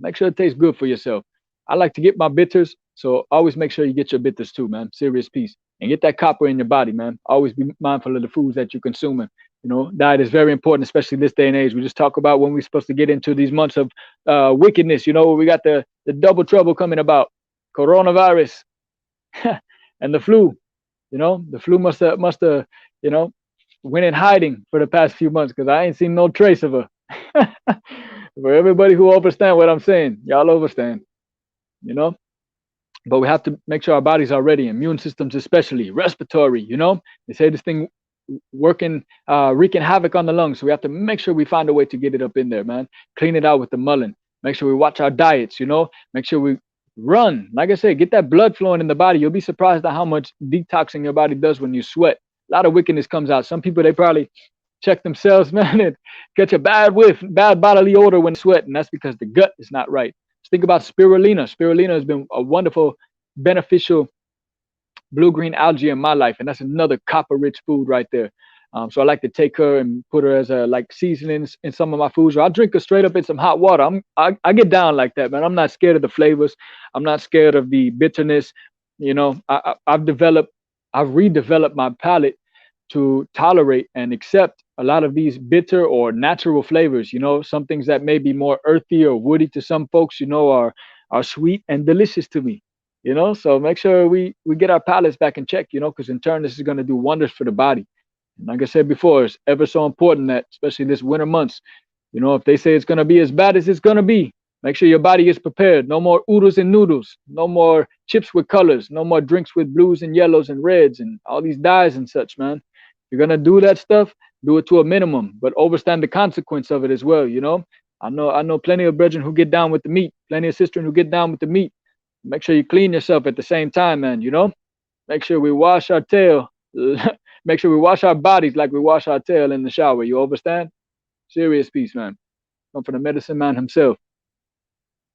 make sure it tastes good for yourself. I like to get my bitters, so always make sure you get your bitters too, man. Serious piece. And get that copper in your body, man. Always be mindful of the foods that you're consuming. You know, diet is very important, especially this day and age. We just talk about when we're supposed to get into these months of wickedness. You know, we got the double trouble coming about, coronavirus and the flu. You know, the flu must have you know went in hiding for the past few months because I ain't seen no trace of her. For everybody who understand what I'm saying, y'all understand. You know, but we have to make sure our bodies are ready, immune systems especially, respiratory. You know, they say this thing working, wreaking havoc on the lungs, so we have to make sure we find a way to get it up in there, man. Clean it out with the mullein. Make sure we watch our diets. You know, make sure we run. Like I said, get that blood flowing in the body. You'll be surprised at how much detoxing your body does when you sweat. A lot of wickedness comes out. Some people, they probably check themselves, man, and get a bad whiff, bad bodily odor when they sweat, and that's because the gut is not right. Just think about spirulina. Spirulina has been a wonderful, beneficial blue green algae in my life, and that's another copper rich food right there. So I like to take her and put her as a like seasonings in some of my foods, or I drink her straight up in some hot water. I get down like that, man. I'm not scared of the flavors. I'm not scared of the bitterness. You know, I've redeveloped my palate to tolerate and accept a lot of these bitter or natural flavors. You know, some things that may be more earthy or woody to some folks, you know, are sweet and delicious to me. You know, so make sure we get our palates back in check. You know, because in turn this is going to do wonders for the body. And like I said before, it's ever so important that, especially this winter months, you know, if they say it's going to be as bad as it's going to be, make sure your body is prepared. No more oodles and noodles. No more chips with colors. No more drinks with blues and yellows and reds and all these dyes and such, man. If you're going to do that stuff, do it to a minimum, but understand the consequence of it as well, you know. I know plenty of brethren who get down with the meat, plenty of sisters who get down with the meat. Make sure you clean yourself at the same time, man, you know. Make sure we wash our tail. Make sure we wash our bodies like we wash our tail in the shower. You understand? Serious piece, man. Come from the medicine man himself.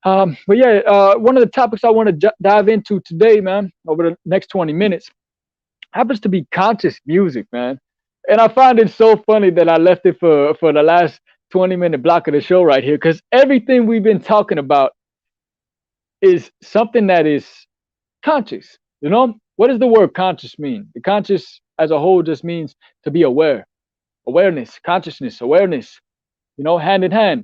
But yeah, one of the topics I want to dive into today, man, over the next 20 minutes, happens to be conscious music, man. And I find it so funny that I left it for the last 20-minute block of the show right here, because everything we've been talking about is something that is conscious. You know, what does the word conscious mean? The conscious as a whole just means to be aware, awareness, consciousness, awareness, you know, hand in hand.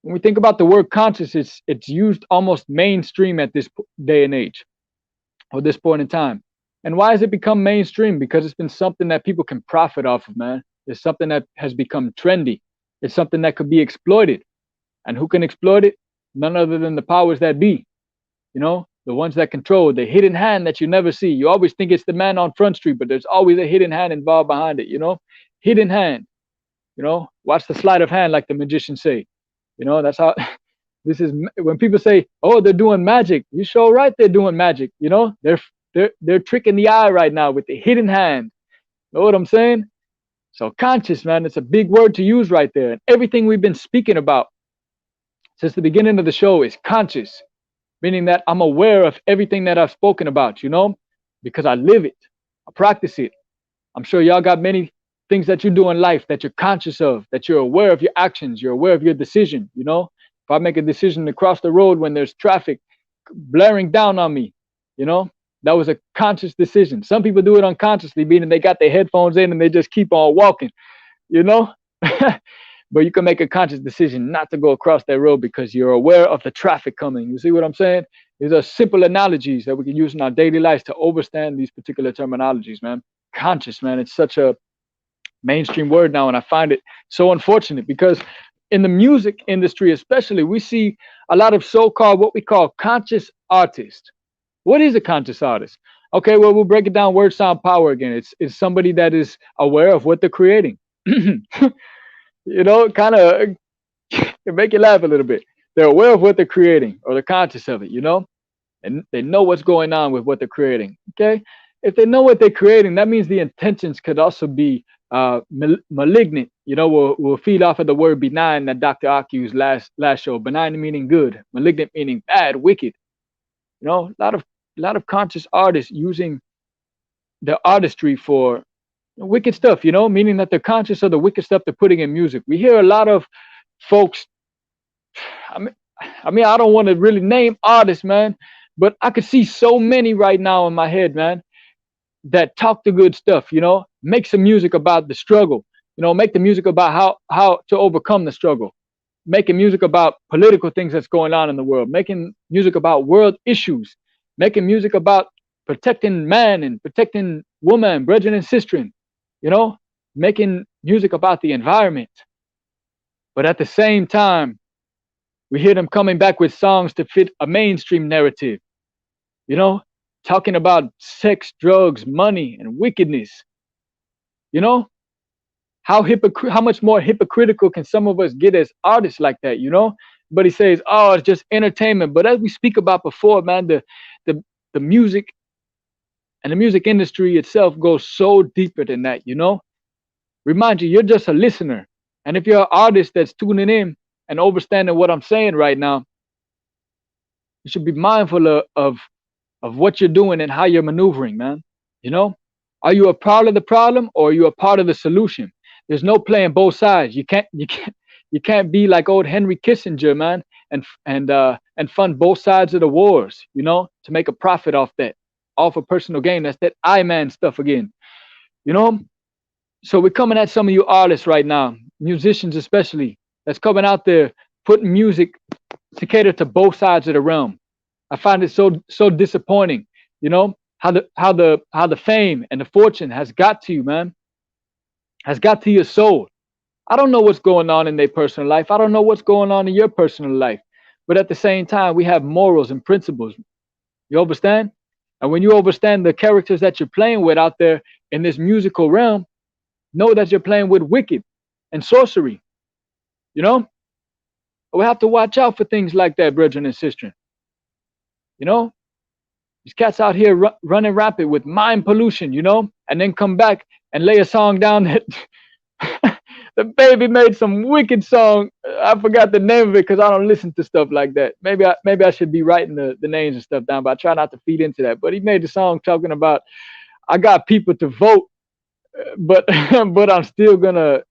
When we think about the word conscious, it's used almost mainstream at this day and age, or this point in time. And why has it become mainstream? Because it's been something that people can profit off of, man. It's something that has become trendy. It's something that could be exploited. And who can exploit it? None other than the powers that be. You know, the ones that control, the hidden hand that you never see. You always think it's the man on Front Street, but there's always a hidden hand involved behind it, you know? Hidden hand. You know, watch the sleight of hand, like the magicians say. You know, that's how this is. When people say, oh, they're doing magic, you sure right they're doing magic. You know, they're tricking the eye right now with the hidden hand. Know what I'm saying? So conscious, man, it's a big word to use right there. And everything we've been speaking about since the beginning of the show is conscious, meaning that I'm aware of everything that I've spoken about, you know, because I live it, I practice it. I'm sure y'all got many things that you do in life that you're conscious of, that you're aware of your actions, you're aware of your decision, you know. If I make a decision to cross the road when there's traffic blaring down on me, you know, that was a conscious decision. Some people do it unconsciously, meaning they got their headphones in and they just keep on walking, you know. But you can make a conscious decision not to go across that road because you're aware of the traffic coming. You see what I'm saying? These are simple analogies that we can use in our daily lives to understand these particular terminologies, man. Conscious, man. It's such a mainstream word now, and I find it so unfortunate because in the music industry especially, we see a lot of so-called what we call conscious artists. What is a conscious artist? Okay, well, we'll break it down word, sound, power again. It's somebody that is aware of what they're creating. You know, kind of make you laugh a little bit. They're aware of what they're creating, or they're conscious of it, you know, and they know what's going on with what they're creating. Okay, if they know what they're creating, that means the intentions could also be malignant. You know, we'll feed off of the word benign that Dr. Ak used last show. Benign meaning good, malignant meaning bad, wicked. You know, a lot of conscious artists using their artistry for wicked stuff, you know, meaning that they're conscious of the wicked stuff they're putting in music. We hear a lot of folks, I mean, I don't want to really name artists, man, but I could see so many right now in my head, man, that talk the good stuff, you know, make some music about the struggle, you know, make the music about how to overcome the struggle, making music about political things that's going on in the world, making music about world issues, making music about protecting man and protecting woman, brethren and sistren, you know, making music about the environment. But at the same time, we hear them coming back with songs to fit a mainstream narrative, you know, talking about sex, drugs, money, and wickedness. You know, how much more hypocritical can some of us get as artists like that, you know? But he says, oh, it's just entertainment. But as we speak about before, man, the music And the music industry itself goes so deeper than that, you know? Remind you, you're just a listener. And if you're an artist that's tuning in and understanding what I'm saying right now, you should be mindful of what you're doing and how you're maneuvering, man. You know? Are you a part of the problem or are you a part of the solution? There's no playing both sides. You can't be like old Henry Kissinger, man, and fund both sides of the wars, you know, to make a profit off that, off of personal gain. That's that I man stuff again. You know? So we're coming at some of you artists right now, musicians especially, that's coming out there putting music to cater to both sides of the realm. I find it so disappointing, you know, how the fame and the fortune has got to you, man, has got to your soul. I don't know what's going on in their personal life. I don't know what's going on in your personal life. But at the same time, we have morals and principles. You understand? And when you understand the characters that you're playing with out there in this musical realm, know that you're playing with wicked and sorcery. You know? We have to watch out for things like that, brethren and sisters. You know? These cats out here running rapid with mind pollution, you know? And then come back and lay a song down that the baby made some wicked song. I forgot the name of it because I don't listen to stuff like that. Maybe I should be writing the names and stuff down, but I try not to feed into that. But he made the song talking about I got people to vote, but but I'm still gonna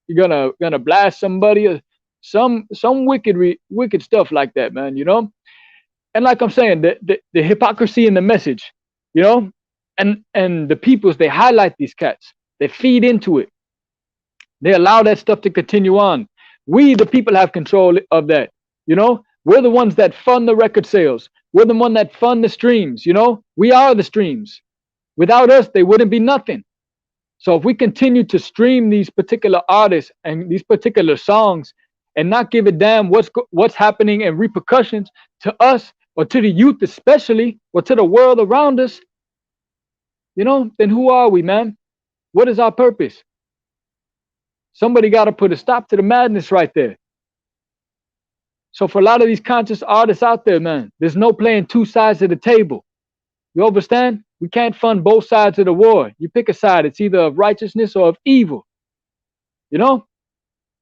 blast somebody or some wicked stuff like that, man. You know, and like I'm saying, the hypocrisy in the message, you know, and the peoples they highlight these cats, they feed into it. They allow that stuff to continue on. We, the people, have control of that. You know, we're the ones that fund the record sales. We're the one that fund the streams. You know, we are the streams. Without us, they wouldn't be nothing. So if we continue to stream these particular artists and these particular songs and not give a damn what's happening and repercussions to us or to the youth especially or to the world around us, you know, then who are we, man? What is our purpose? Somebody got to put a stop to the madness right there. So for a lot of these conscious artists out there, man, there's no playing two sides of the table. You understand? We can't fund both sides of the war. You pick a side. It's either of righteousness or of evil. You know?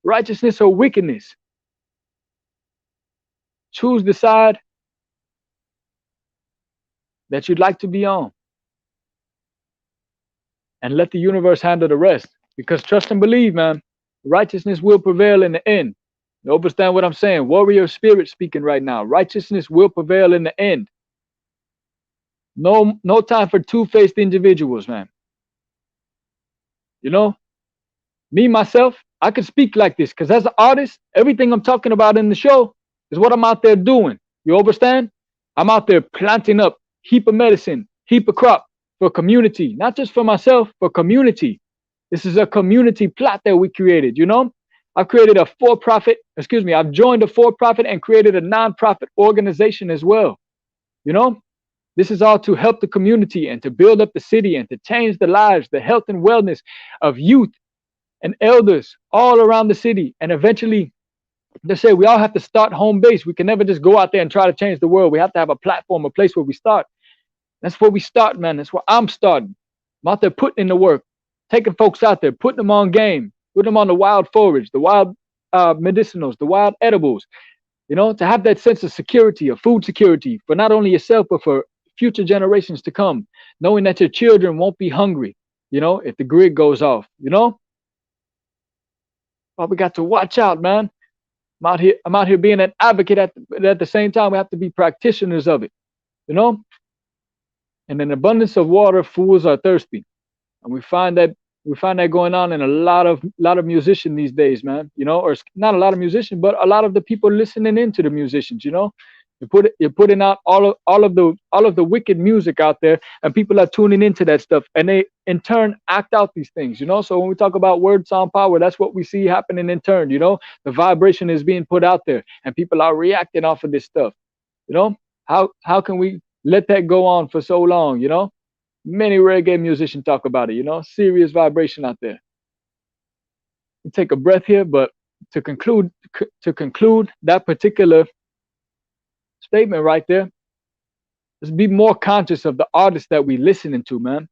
Righteousness or wickedness. Choose the side that you'd like to be on. And let the universe handle the rest. Because trust and believe, man, righteousness will prevail in the end. You understand what I'm saying? Warrior spirit speaking right now. Righteousness will prevail in the end. No time for two-faced individuals, man. You know, me, myself, I could speak like this because as an artist, everything I'm talking about in the show is what I'm out there doing. You understand? I'm out there planting up heap of medicine, heap of crop for community, not just for myself, for community. This is a community plot that we created, you know? I've created I've joined a for-profit and created a non-profit organization as well. You know? This is all to help the community and to build up the city and to change the lives, the health and wellness of youth and elders all around the city. And eventually, they say we all have to start home base. We can never just go out there and try to change the world. We have to have a platform, a place where we start. That's where we start, man. That's where I'm starting. I'm out there putting in the work, taking folks out there, putting them on game, putting them on the wild forage, the wild medicinals, the wild edibles, you know, to have that sense of security, of food security for not only yourself, but for future generations to come, knowing that your children won't be hungry, you know, if the grid goes off, you know. But we got to watch out, man. I'm out here being an advocate at the same time. We have to be practitioners of it, you know. And an abundance of water, fools are thirsty, and we find that going on in a lot of musicians these days, man. You know, or not a lot of musicians, but a lot of the people listening into the musicians, you know. You're putting out all of the wicked music out there, and people are tuning into that stuff, and they in turn act out these things, you know. So when we talk about word, sound, power, that's what we see happening in turn, you know. The vibration is being put out there, and people are reacting off of this stuff, you know. How can we let that go on for so long, you know? Many reggae musicians talk about it, you know. Serious vibration out there. We take a breath here, but to conclude that particular statement right there, let's be more conscious of the artists that we listening to, man.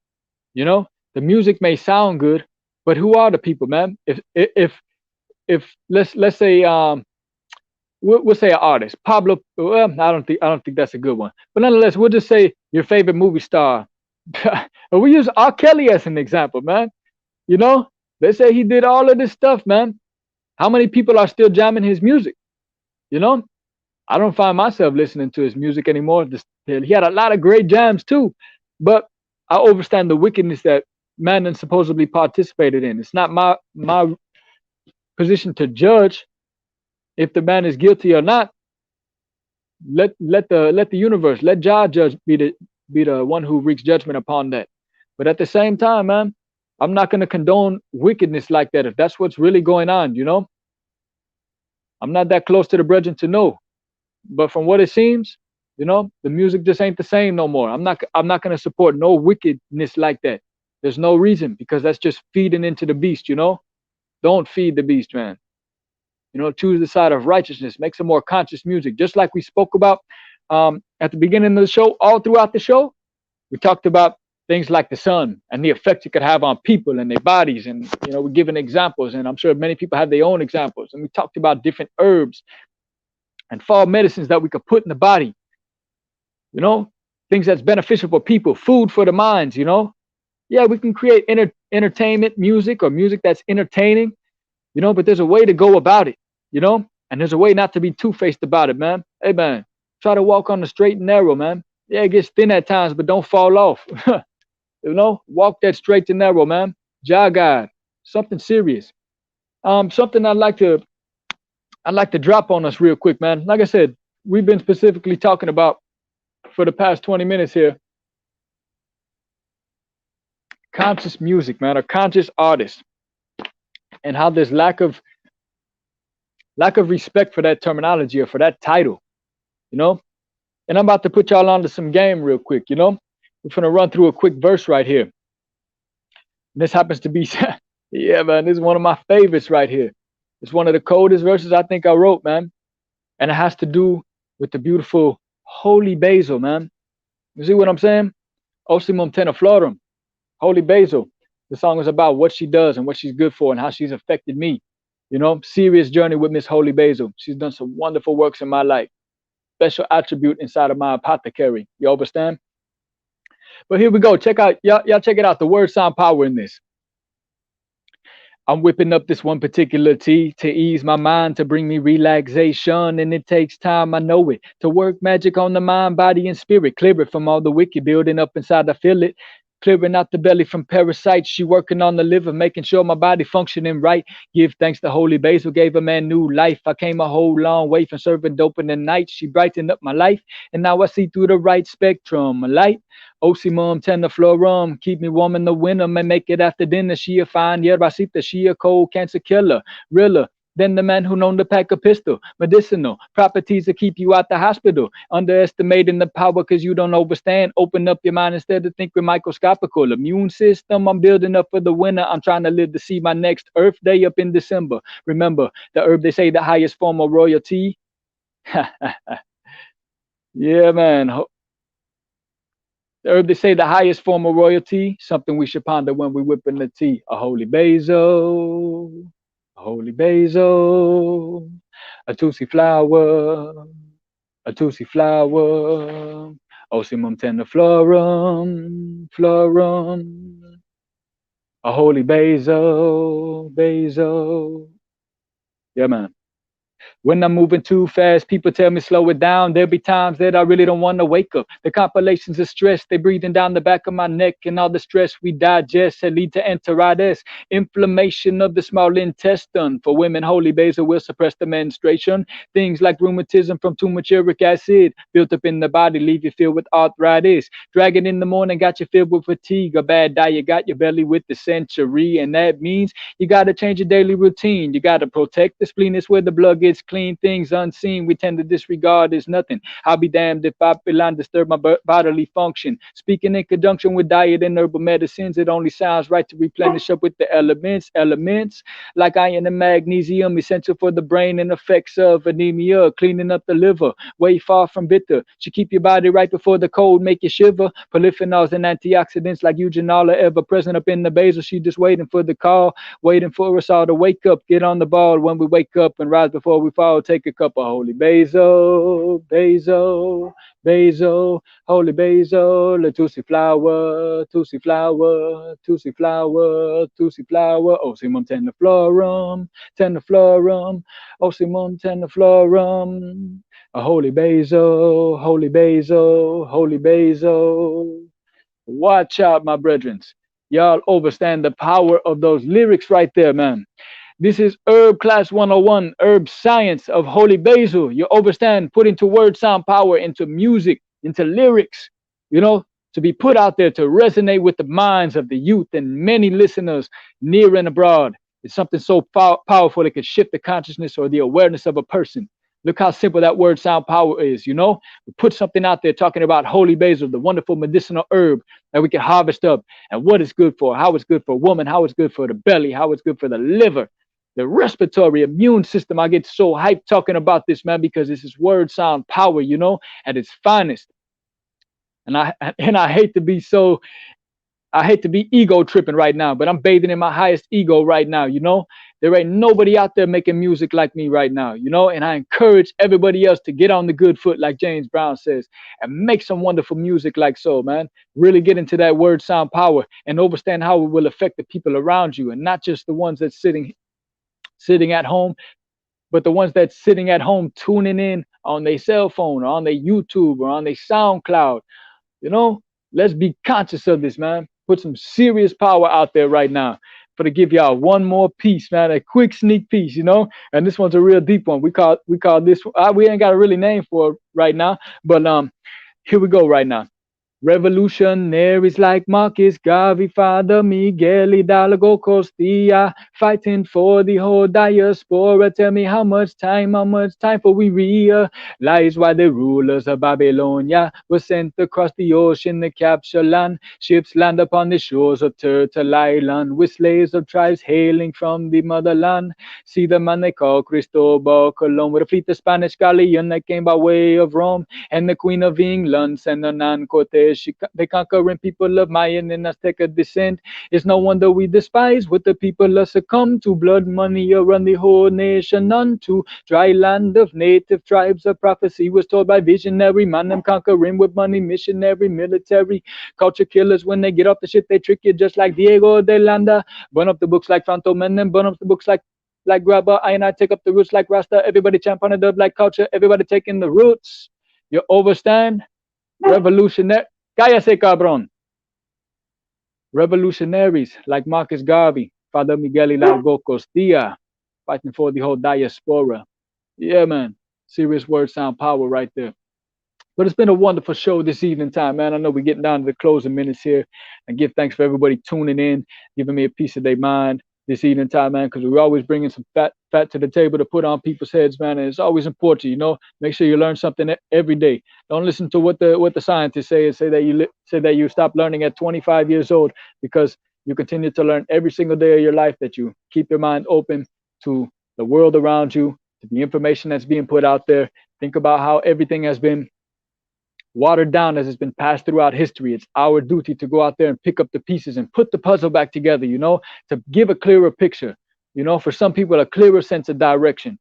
You know, the music may sound good, but who are the people, man? If let's say we'll say an artist, Pablo. Well, I don't think that's a good one. But nonetheless, we'll just say your favorite movie star. And we use R. Kelly as an example, man. You know, they say he did all of this stuff, man. How many people are still jamming his music? You know, I don't find myself listening to his music anymore. He had a lot of great jams too, but I understand the wickedness that Mandan supposedly participated in. It's not my position to judge if the man is guilty or not. Let the universe, let Jah judge be the one who wreaks judgment upon that. But at the same time, man, I'm not gonna condone wickedness like that if that's what's really going on. You know, I'm not that close to the brethren to know. But from what it seems, you know, the music just ain't the same no more. I'm not gonna support no wickedness like that. There's no reason because that's just feeding into the beast, you know. Don't feed the beast, man. You know, choose the side of righteousness. Make some more conscious music. Just like we spoke about at the beginning of the show, all throughout the show, we talked about things like the sun and the effect it could have on people and their bodies. And, you know, we're giving examples, and I'm sure many people have their own examples. And we talked about different herbs and fall medicines that we could put in the body, you know, things that's beneficial for people, food for the minds, you know. Yeah, we can create entertainment music or music that's entertaining, you know, but there's a way to go about it, you know, and there's a way not to be two-faced about it, man. Hey, man, try to walk on the straight and narrow, man. Yeah, it gets thin at times, but don't fall off. You know, walk that straight and narrow, man. Jah God, something serious. Something I'd like to drop on us real quick, man. Like I said, we've been specifically talking about for the past 20 minutes here. Conscious music, man, or conscious artists, and how there's lack of respect for that terminology or for that title, you know. And I'm about to put y'all onto some game real quick, you know. We're gonna run through a quick verse right here. This happens to be, yeah, man, this is one of my favorites right here. It's one of the coldest verses I think I wrote, man. And it has to do with the beautiful Holy Basil, man. You see what I'm saying? Osimum tenaflorum, Holy Basil. The song is about what she does and what she's good for and how she's affected me. You know, serious journey with Miss Holy Basil. She's done some wonderful works in my life. Special attribute inside of my apothecary. You understand? But here we go. Check out, y'all check it out. The word sound power in this. I'm whipping up this one particular tea to ease my mind, to bring me relaxation, and it takes time, I know it, to work magic on the mind, body, and spirit, clear it from all the wicked building up inside, I feel it, clearing out the belly from parasites, she working on the liver, making sure my body functioning right, give thanks to Holy Basil, gave a man new life, I came a whole long way from serving dope in the night, she brightened up my life, and now I see through the right spectrum, a light, Osimum tenaflorum, keep me warm in the winter, may make it after dinner. She a fine yerba-sita, she a cold cancer killer, realer than the man who known to pack a pistol. Medicinal properties to keep you out the hospital. Underestimating the power because you don't overstand. Open up your mind instead of thinking microscopical. Immune system, I'm building up for the winter. I'm trying to live to see my next Earth Day up in December. Remember, the herb they say the highest form of royalty. Yeah, man. The herb they say the highest form of royalty, something we should ponder when we whipping the tea. A holy basil, a holy basil, a tulsi flower, a tulsi flower, Osimum tenaflorum, florum, a holy basil, basil. Yeah, man. When I'm moving too fast, people tell me slow it down. There'll be times that I really don't want to wake up. The compilations of stress, they breathing down the back of my neck, and all the stress we digest that lead to enteritis, inflammation of the small intestine. For women, Holy Basil will suppress the menstruation. Things like rheumatism from too much uric acid built up in the body, leave you filled with arthritis. Dragging in the morning got you filled with fatigue. A bad diet got your belly with dysentery, and that means you got to change your daily routine. You got to protect the spleen. It's where the blood gets gets clean, things unseen we tend to disregard as nothing. I'll be damned if I and disturb my bodily function. Speaking in conjunction with diet and herbal medicines, it only sounds right to replenish up with the elements like iron and magnesium, essential for the brain and effects of anemia, cleaning up the liver, way far from bitter. Should keep your body right before the cold, make you shiver. Polyphenols and antioxidants like eugenol are ever present up in the basil. She just waiting for the call, waiting for us all to wake up, get on the ball when we wake up and rise before we fall. Take a cup of holy basil, basil, basil, holy basil, the tulsi flower, tulsi flower, tulsi flower, tulsi flower, Osimum tendiflorum, tendiflorum, Osimum tendiflorum, a holy basil, holy basil, holy basil. Watch out, my brethren. Y'all overstand the power of those lyrics right there, man. This is Herb Class 101, Herb Science of Holy Basil. You understand, put into word sound power, into music, into lyrics, you know, to be put out there to resonate with the minds of the youth and many listeners near and abroad. It's something so powerful it could shift the consciousness or the awareness of a person. Look how simple that word sound power is, you know? We put something out there talking about holy basil, the wonderful medicinal herb that we can harvest up and what it's good for, how it's good for a woman, how it's good for the belly, how it's good for the liver, the respiratory immune system. I get so hyped talking about this, man, because this is word sound power, you know, at its finest. And I hate to be so, I hate to be ego tripping right now, but I'm bathing in my highest ego right now, you know. There ain't nobody out there making music like me right now, you know, and I encourage everybody else to get on the good foot, like James Brown says, and make some wonderful music like so, man. Really get into that word sound power and understand how it will affect the people around you, and not just the ones that's sitting at home, but the ones that's sitting at home tuning in on their cell phone or on their YouTube or on their SoundCloud. You know, let's be conscious of this, man. Put some serious power out there right now. For to give y'all one more piece, man, a quick sneak piece, you know. And this one's a real deep one. We call this. We ain't got a really name for it right now, but here we go right now. Revolutionaries like Marcus Garvey, Father Miguel Hidalgo Costilla, fighting for the whole diaspora. Tell me how much time for we realize why the rulers of Babylonia were sent across the ocean to capture land. Ships land upon the shores of Turtle Island with slaves of tribes hailing from the motherland. See the man they call Cristobal Colon with a fleet of Spanish galleon that came by way of Rome, and the Queen of England sent Hernan Cortez. The conquering people of Mayan and Azteca descent. It's no wonder we despise what the people have succumbed to. Blood money run the whole nation unto dry land of native tribes. A prophecy was told by visionary man. Them conquering with money, missionary, military, culture killers. When they get off the ship, they trick you just like Diego de Landa. Burn up the books like Phantom and then burn up the books like Grabber. I take up the roots like Rasta. Everybody champ on a dub like culture. Everybody taking the roots. You overstand? Revolutionary. Cállese, cabrón. Revolutionaries like Marcus Garvey, Father Miguel Hidalgo Costilla, fighting for the whole diaspora. Yeah, man. Serious word sound power right there. But it's been a wonderful show this evening time, man. I know we're getting down to the closing minutes here. And give thanks for everybody tuning in, giving me a piece of their mind this evening time, man, because we're always bringing some fat to the table to put on people's heads, man. And it's always important, you know. Make sure you learn something every day. Don't listen to what the scientists say and say that you stop learning at 25 years old, because you continue to learn every single day of your life, that you keep your mind open to the world around you, to the information that's being put out there. Think about how everything has been watered down as it's been passed throughout history. It's our duty to go out there and pick up the pieces and put the puzzle back together, you know, to give a clearer picture, you know, for some people, a clearer sense of direction.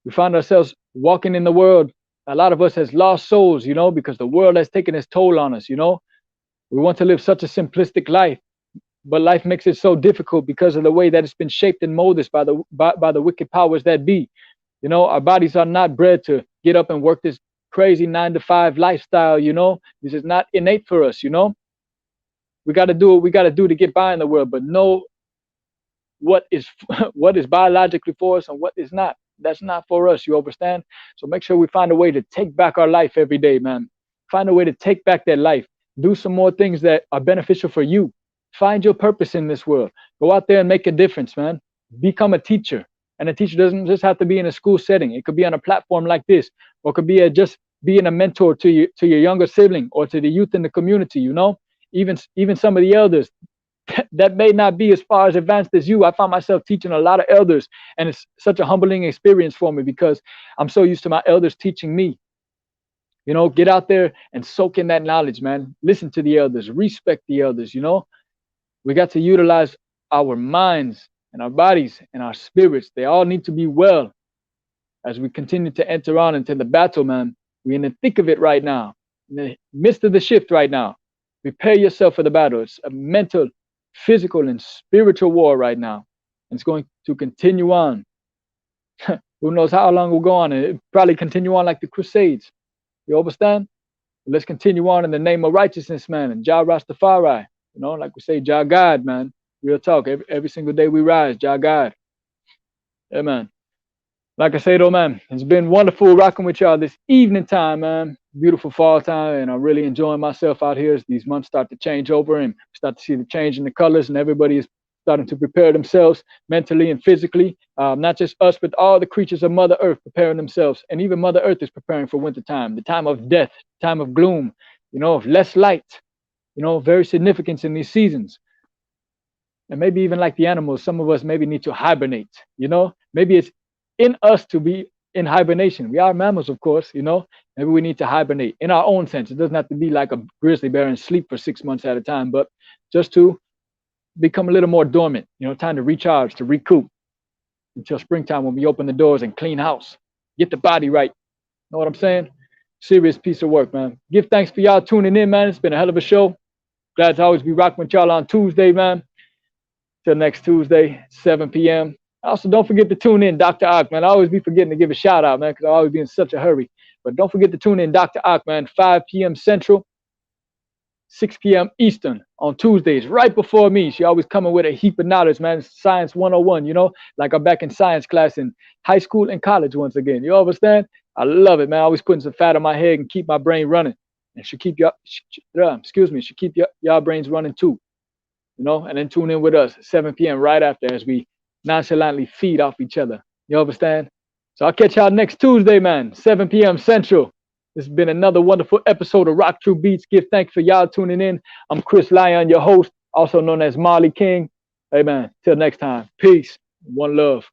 We find ourselves walking in the world. A lot of us has lost souls, you know, because the world has taken its toll on us, you know. We want to live such a simplistic life, but life makes it so difficult because of the way that it's been shaped and molded by the wicked powers that be. You know, our bodies are not bred to get up and work this crazy 9-to-5 lifestyle, you know. This is not innate for us, you know. We got to do what we got to do to get by in the world, but know what is biologically for us and what is not. That's not for us, you understand? So make sure we find a way to take back our life every day, man. Find a way to take back that life. Do some more things that are beneficial for you. Find your purpose in this world. Go out there and make a difference, man. Become a teacher. And a teacher doesn't just have to be in a school setting. It could be on a platform like this, or it could be just being a mentor to your younger sibling or to the youth in the community. You know, even some of the elders that may not be as far as advanced as you. I find myself teaching a lot of elders, and it's such a humbling experience for me because I'm so used to my elders teaching me. You know, get out there and soak in that knowledge, man. Listen to the elders, respect the elders. You know, we got to utilize our minds and our bodies and our spirits. They all need to be well as we continue to enter on into the battle, man. We're in the thick of it right now, in the midst of the shift right now. Prepare yourself for the battle. It's a mental, physical, and spiritual war right now. And it's going to continue on. Who knows how long we'll go on? And it'll probably continue on like the Crusades. You understand? Let's continue on in the name of righteousness, man, and Jah Rastafari. You know, like we say, Jah God, man. Real talk. Every single day we rise, Jah God. Yeah, man. Like I say though, man, it's been wonderful rocking with y'all this evening time, man. Beautiful fall time, and I'm really enjoying myself out here as these months start to change over and start to see the change in the colors, and everybody is starting to prepare themselves mentally and physically. Not just us, but all the creatures of Mother Earth preparing themselves, and even Mother Earth is preparing for winter time, the time of death, time of gloom, you know, of less light, you know, very significant in these seasons. And maybe even like the animals, some of us maybe need to hibernate, you know, maybe it's in us to be in hibernation. We are mammals, of course, you know. Maybe we need to hibernate in our own sense. It doesn't have to be like a grizzly bear and sleep for 6 months at a time, but just to become a little more dormant, you know, time to recharge, to recoup until springtime when we open the doors and clean house, get the body right. Know what I'm saying? Serious piece of work, man. Give thanks for y'all tuning in, man. It's been a hell of a show. Glad to always be rocking with y'all on Tuesday, man. Till next Tuesday, 7 p.m. Also, don't forget to tune in Dr. Ock, man. I always be forgetting to give a shout out, man, because I always be in such a hurry. But don't forget to tune in Dr. Ock, man, 5 p.m. Central, 6 p.m. Eastern on Tuesdays, right before me. She always coming with a heap of knowledge, man. Science 101, you know, like I'm back in science class in high school and college once again. You understand? I love it, man. Always putting some fat on my head and keep my brain running. And she keep she keep y'all brains running too. You know, and then tune in with us 7 p.m. right after as we nonchalantly feed off each other. You understand? So I'll catch y'all next Tuesday, man, 7 p.m. Central. This has been another wonderful episode of RockTrue Beatz. Give thanks for y'all tuning in. I'm Chris Lyon, your host, also known as Marley King. Hey, man, till next time. Peace. One love.